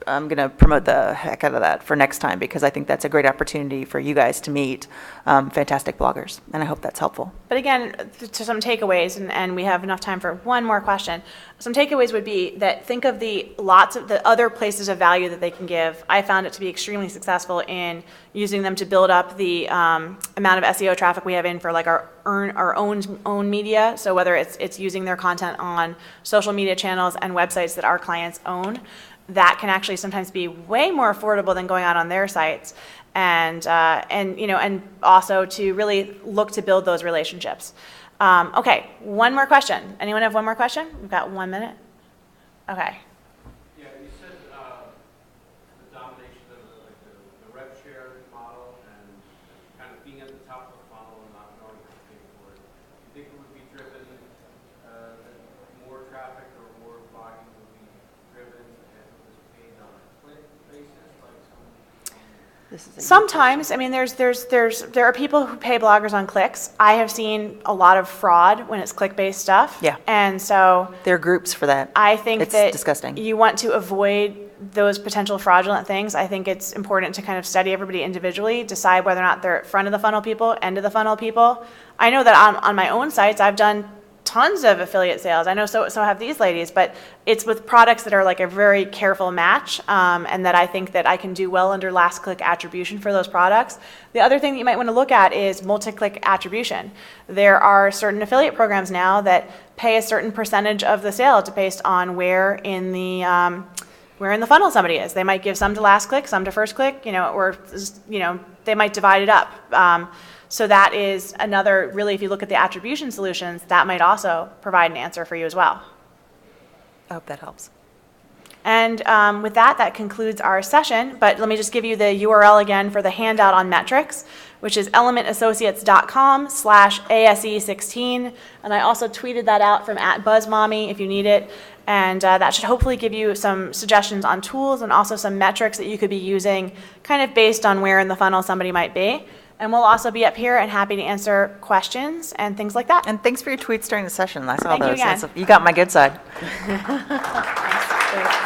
I'm going to promote the heck out of that for next time because I think that's a great opportunity for you guys to meet fantastic bloggers, and I hope that's helpful. But again, to some takeaways, and we have enough time for one more question. Some takeaways would be that think of the lots of the other places of value that they can give. I found it to be extremely successful in using them to build up the amount of SEO traffic we have in for like our own media. So whether it's using their content on social media channels and websites that our clients own, that can actually sometimes be way more affordable than going out on their sites. And also to really look to build those relationships. Okay, one more question. Anyone have one more question? We've got 1 minute. Okay. Yeah, you said the domination of the rev share model and kind of being at the top of the funnel and not knowing how to pay for it. Do you think it would be driven, that more traffic or more volume would be driven if it was paid on a click basis, like some? Sometimes, I mean, there are people who pay bloggers on clicks. I have seen a lot of fraud when it's click-based stuff. Yeah. And so There are groups for that. I think It's that disgusting. you want to avoid those potential fraudulent things. I think it's important to kind of study everybody individually, decide whether or not they're front of the funnel people, end of the funnel people. I know that on my own sites, I've done tons of affiliate sales. I know so have these ladies, but it's with products that are like a very careful match, and that I think that I can do well under last click attribution for those products. The other thing that you might want to look at is multi-click attribution. There are certain affiliate programs now that pay a certain percentage of the sale based on where in the funnel somebody is. They might give some to last click, some to first click, or they might divide it up. So that is another, really, if you look at the attribution solutions, that might also provide an answer for you as well. I hope that helps. And with that concludes our session. But let me just give you the URL again for the handout on metrics, which is elementassociates.com/ASE16. And I also tweeted that out from @BuzzMommy if you need it. And that should hopefully give you some suggestions on tools and also some metrics that you could be using kind of based on where in the funnel somebody might be. And we'll also be up here and happy to answer questions and things like that. And thanks for your tweets during the session. I saw Thank you those. again. You got my good side. Thanks.